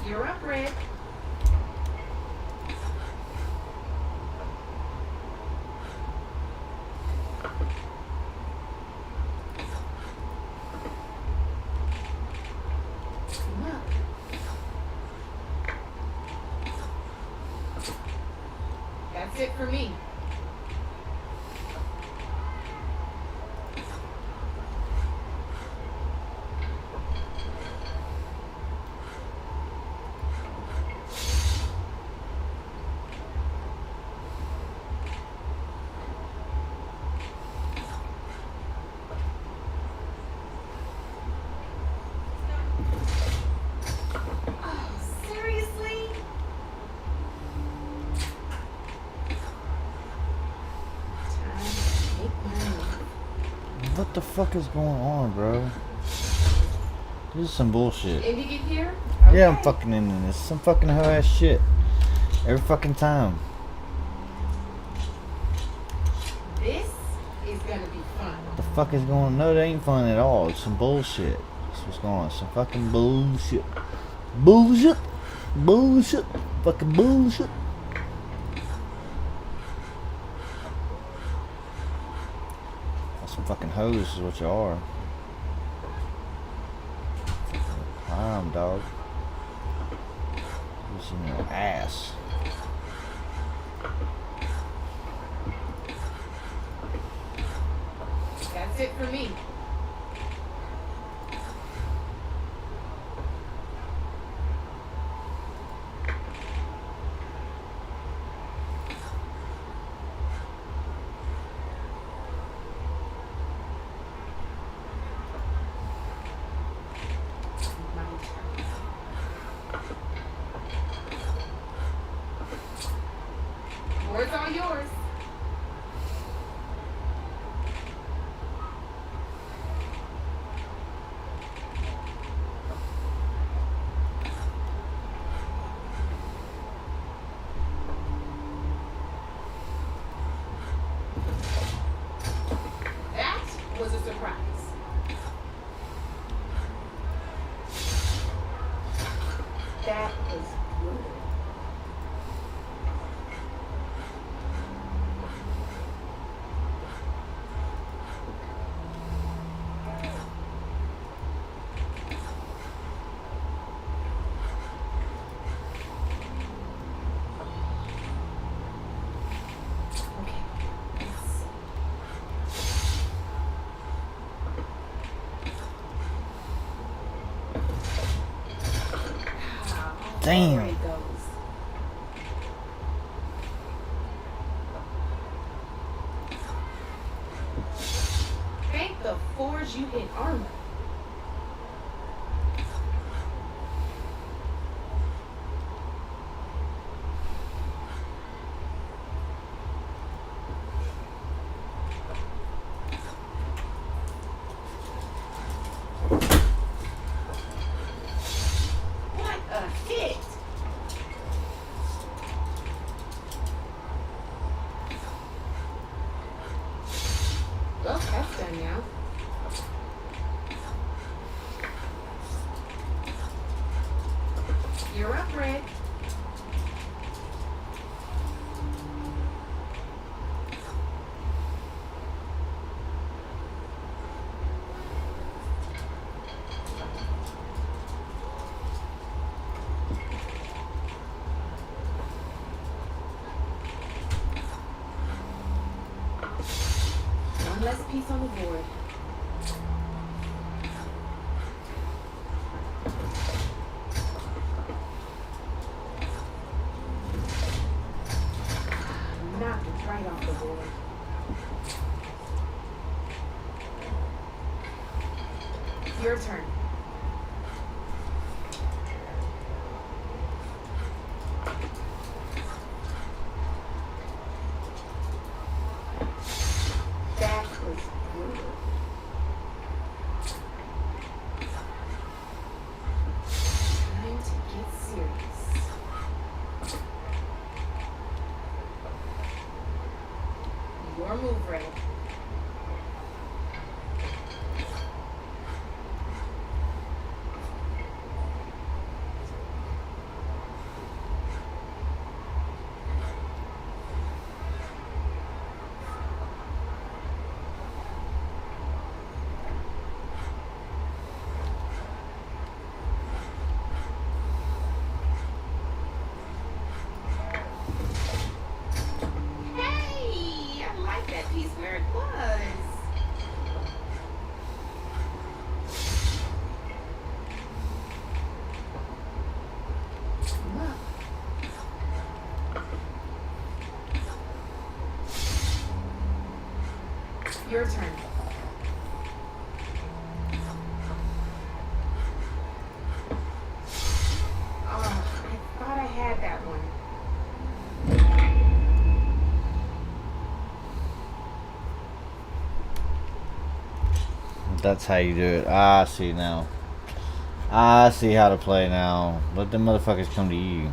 You're up, Red. Come up. That's it for me. Oh, seriously? Time to make my move. What the fuck is going on, bro? This is some bullshit. Indy get here? Yeah, I'm Okay. fucking into this. Some fucking hoe ass shit. Every fucking time. This is gonna be fun. What the fuck is going on? No, it ain't fun at all. It's some bullshit. That's what's going on. Some fucking bullshit. Bullshit. Bullshit. Fucking bullshit. Some fucking hoes is what you are. Prime, dog. Just in your ass. That's it for me. My turn. Board's all yours. That was a surprise. That was good. Okay, let's Damn. There it goes. Thank the forge you hit armor. What a hit! Well, that's done now. You're up, Red. One less piece on the board. Knocked it right off the board. Your turn. That was brutal. Time to get serious. Your move, Red. Hey, I like that piece where it was. Look. Your turn. Oh, I thought I had that one. That's how you do it. I see now. I see how to play now. Let them motherfuckers come to you.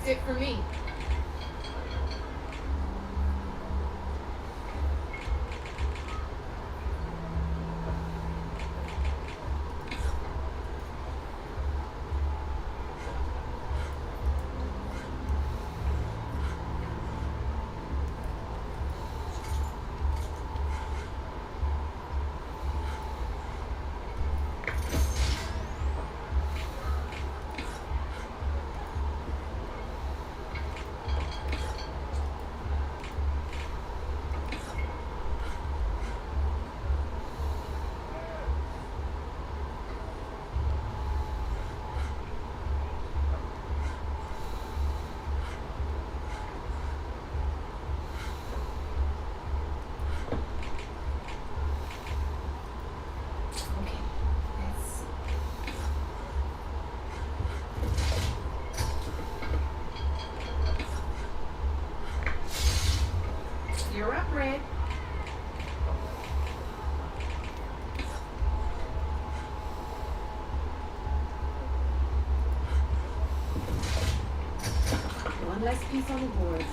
That's it for me. Okay, let's see. You're up, Red. One less piece on the board.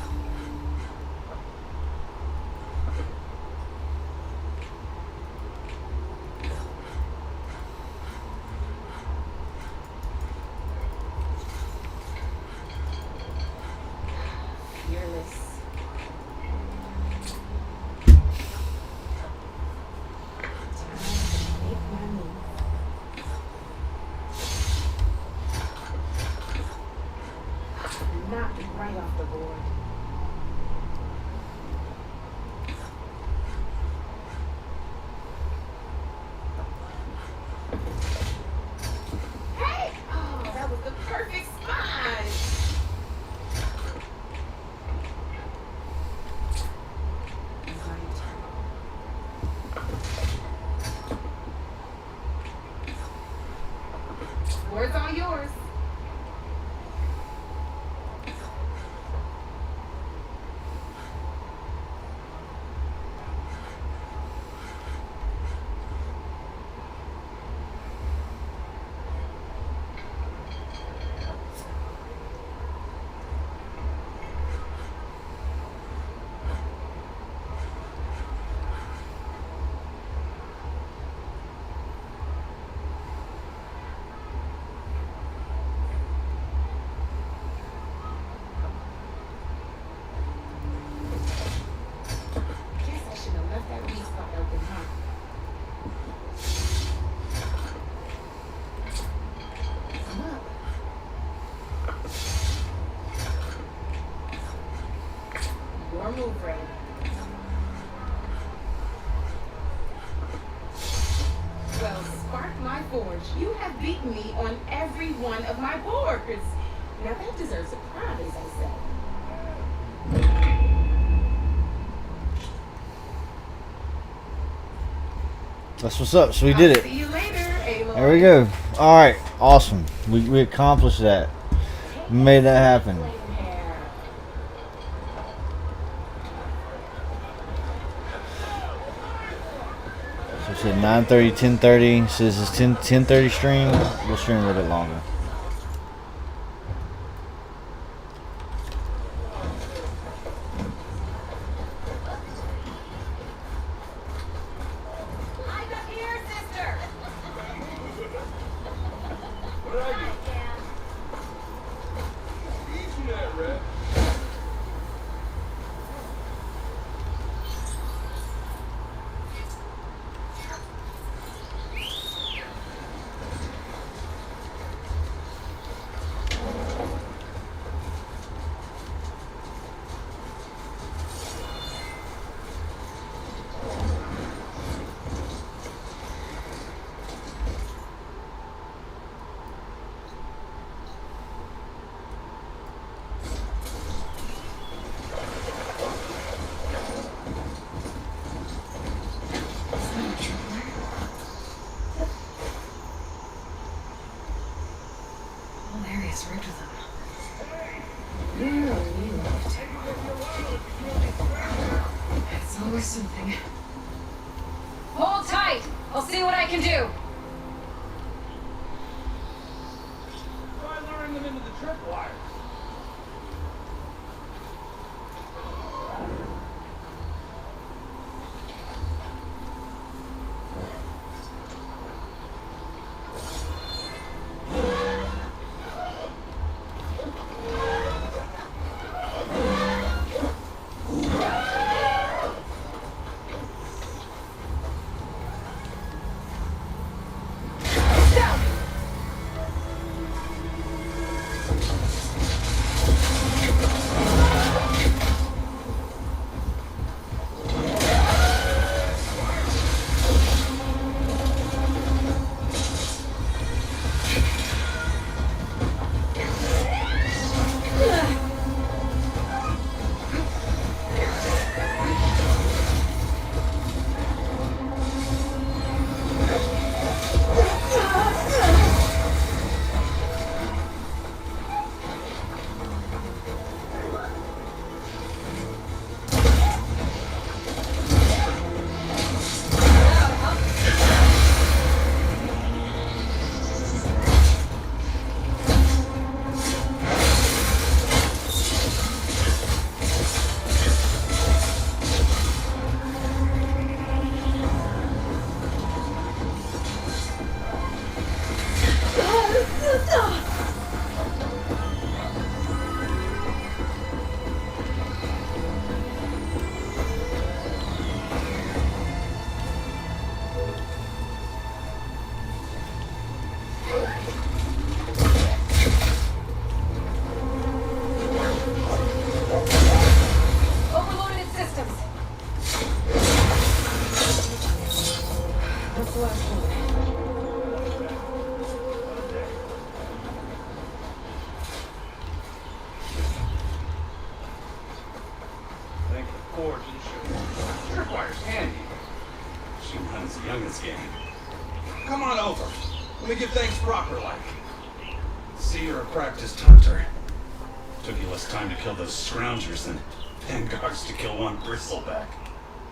Fearless. Make my move. Knocked it right off the board. Hey! Oh, that was the perfect spot. Board's all yours. Guess I should have left that weed spot open, huh? I'm up. Your move, Ray. Well, spark my forge. You have beaten me on every one of my boards. Now that deserves a prize, I say. That's what's up. So we did it. See you later, Aloy. There we go. All right. Awesome. We accomplished that. We made that happen. So it said 9:30, 10:30. Says it's 10:30 stream. We'll stream a little bit longer. I'm up here, sister. What are you? Easy there, Red. Whole area's rigged with them. Yeah, we left. It's always something. Hold tight! I'll see what I can do. Try luring them into the tripwire. Forge and shoot. Tripwire's handy. She runs the youngest game. Come on over. Let me give thanks proper like. See, you're a practiced hunter. Took you less time to kill those scroungers than vanguards to kill one bristleback.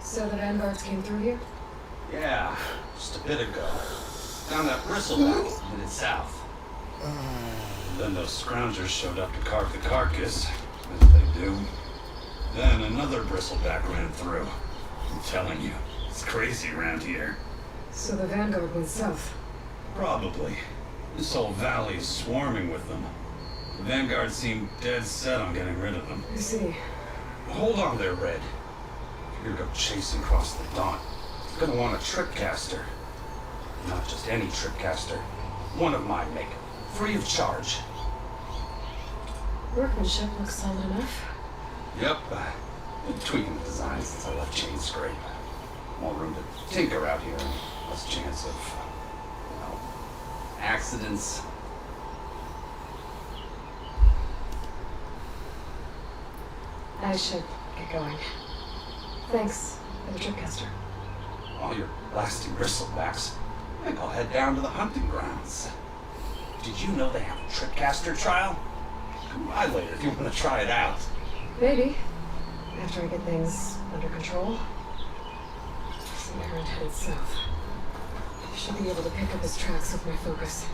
So the vanguards came through here? Yeah, just a bit ago. Found that bristleback headed south. Then those scroungers showed up to carve the carcass, as they do. Then another bristleback ran through. I'm telling you, it's crazy around here. So the vanguard went south? Probably. This whole valley is swarming with them. The vanguard seemed dead set on getting rid of them. I see. Hold on there, Red. If you're gonna go chasing across the Daunt, you're gonna want a tripcaster. Not just any tripcaster. One of my make. Free of charge. Workmanship looks solid enough. Yep. Been tweaking the design since I left Chain Scrape. More room to tinker out here. Less chance of, accidents. I should get going. Thanks for the tripcaster. While you're blasting bristlebacks, I think I'll head down to the hunting grounds. Did you know they have a tripcaster trial? Come by later if you want to try it out. Maybe. After I get things under control. Some errand headed south. I should be able to pick up his tracks with my focus.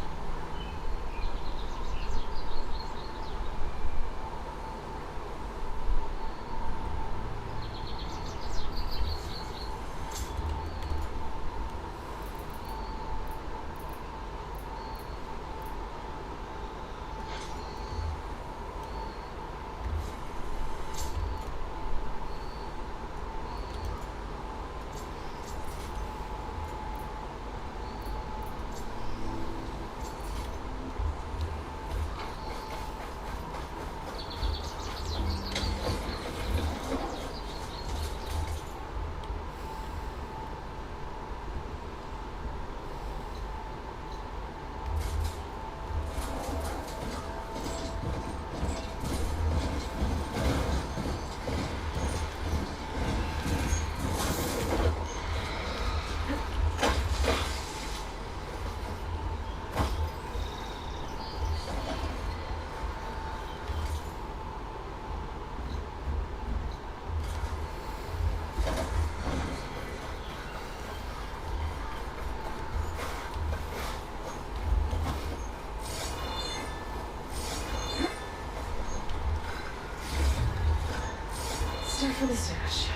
Start from the stash.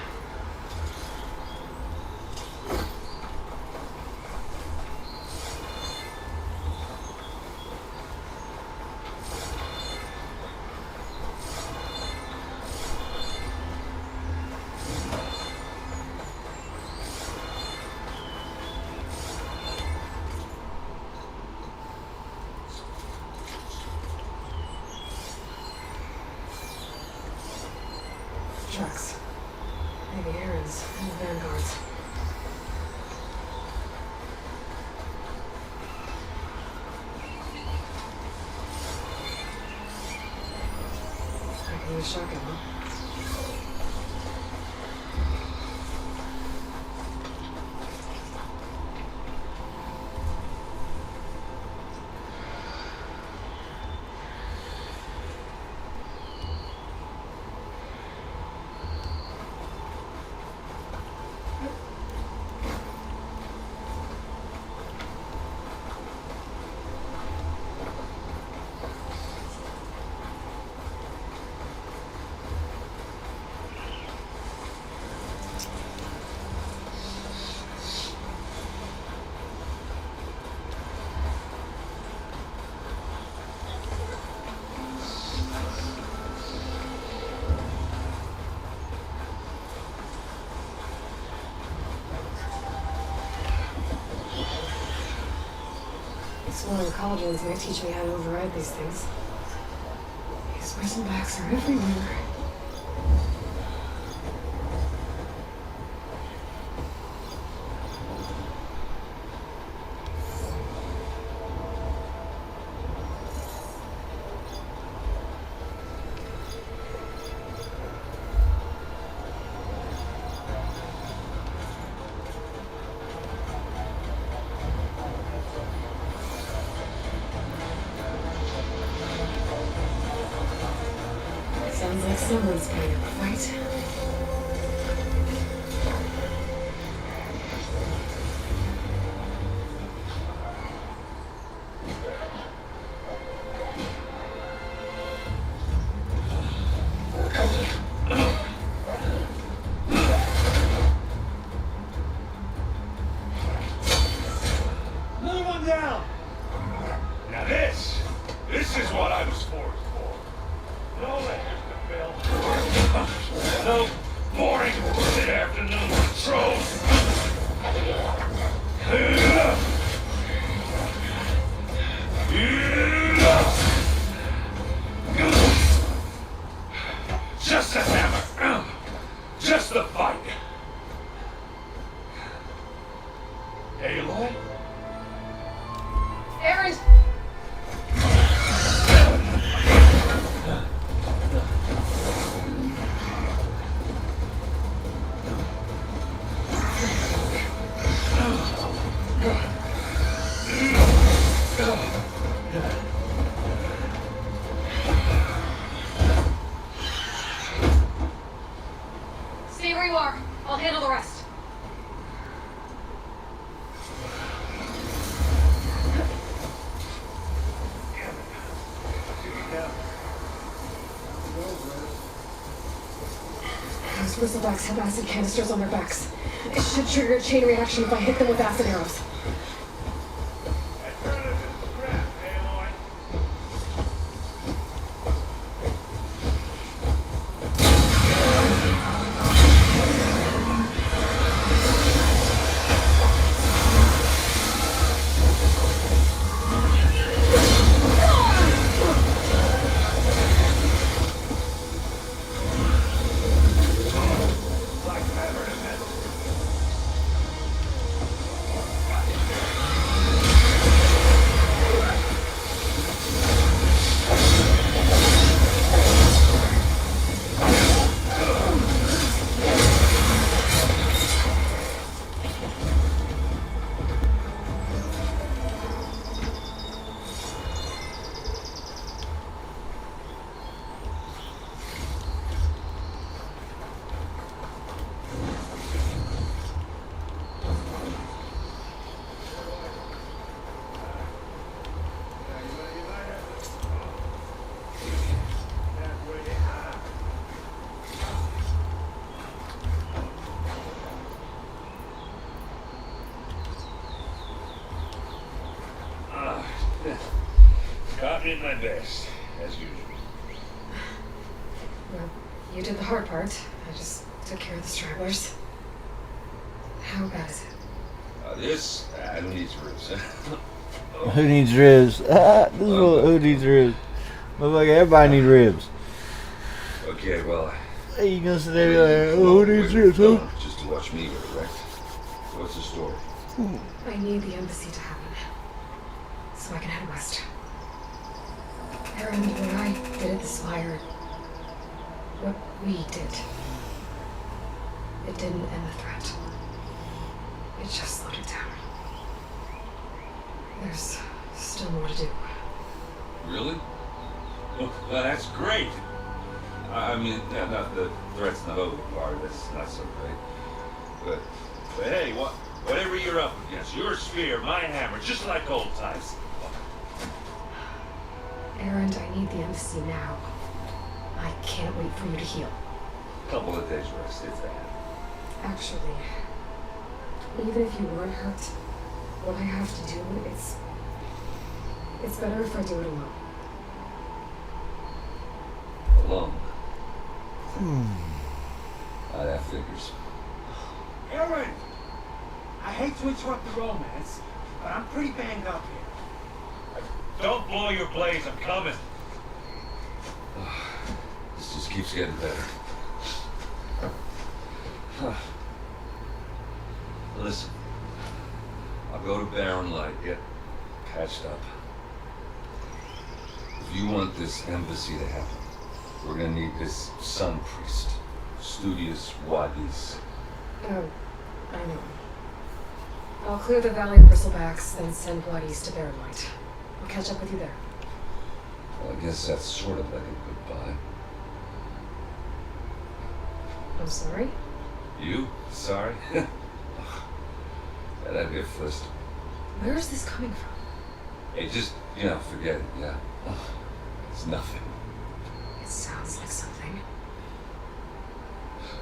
Trucks. Maybe errands and vanguards. I can use shotgun. Exploring cauldrons might teach me how to override these things. These bristlebacks are everywhere. Someone's paying up, right? Another one down! Now this is what I was forced for. No lectures to fill. No boring mid-afternoon patrols. Just a hammer. Just the fight. Aloy? Aaron! Stay where you are. I'll handle the rest. Those bristlebacks have acid canisters on their backs. It should trigger a chain reaction if I hit them with acid arrows. Caught me at my best, as usual. Well, you did the hard part. I just took care of the stragglers. How bad is it? This, who needs ribs? Who needs ribs? This is what, who needs ribs? Motherfucker, everybody needs ribs. Okay, well, Hey, you gonna sit there like, oh, who needs ribs, huh? just to watch me get wrecked. What's the story? I need the embassy to happen. So I can head west. Aaron, when I did at the Spire, what we did, it didn't end the threat. It just slowed it down. There's still more to do. Really? Well, that's great. I mean, yeah, not the threats and the hope part, that's not so great. But hey, whatever you're up against, your spear, my hammer, just like old times. Aaron, I need the embassy now. I can't wait for you to heal. Couple of days rest, if that. Actually, even if you weren't hurt, what I have to do, it's better if I do it alone. Alone. That figures. Aaron! I hate to interrupt the romance, but I'm pretty banged up here. Don't blow your blaze, I'm coming. This just keeps getting better. Listen, I'll go to Barren Light, get patched up. If you want this embassy to happen, we're gonna need this sun priest, Studious Wadis. Oh, I know. I'll clear the Valley of Bristlebacks, then send Wadis to Barren Light. I'll catch up with you there. Well, I guess that's sort of like a goodbye. I'm sorry. You? Sorry? That'd be a first. Where is this coming from? Hey, just, forget it, yeah. It's nothing. It sounds like something.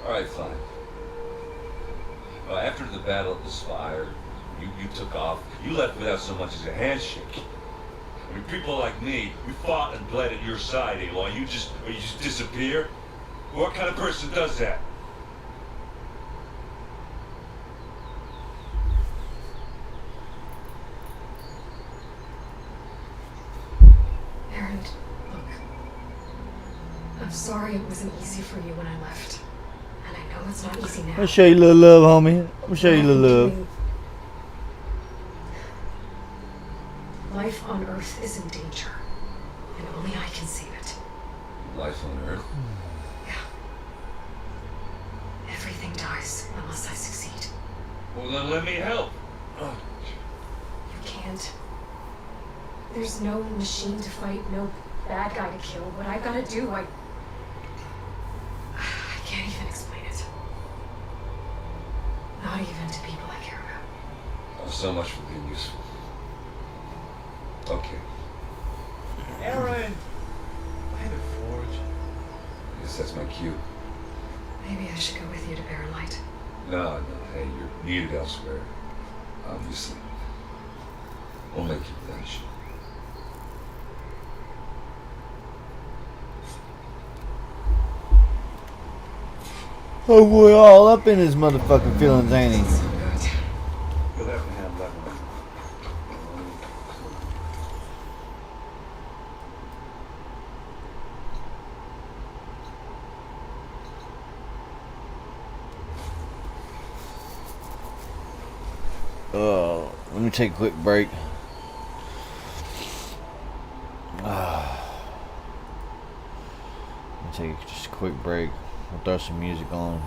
Alright, fine. After the Battle of the Spire, you took off. You left without so much as a handshake. I mean, people like me, we fought and bled at your side, Aloy. You just disappear? What kind of person does that? Aaron, look. I'm sorry it wasn't easy for you when I left. And I know it's not easy now. I'll show you a little love, homie. I'll show you a little love. Life on Earth is in danger. And only I can save it. Life on Earth? Yeah. Everything dies unless I succeed. Well, then let me help. You can't. There's no machine to fight, no bad guy to kill. What I've got to do, I can't even explain it. Not even to people I care about. Oh, so much for being useful. Okay. Aaron! By the forge. I guess that's my cue. Maybe I should go with you to Barren Light. No, hey, you're needed elsewhere. Obviously. We'll make you finish. Oh boy, all up in his motherfucking feelings, ain't he? You'll have to handle that one. Let me take a quick break. Let me take just a quick break. I'll throw some music on.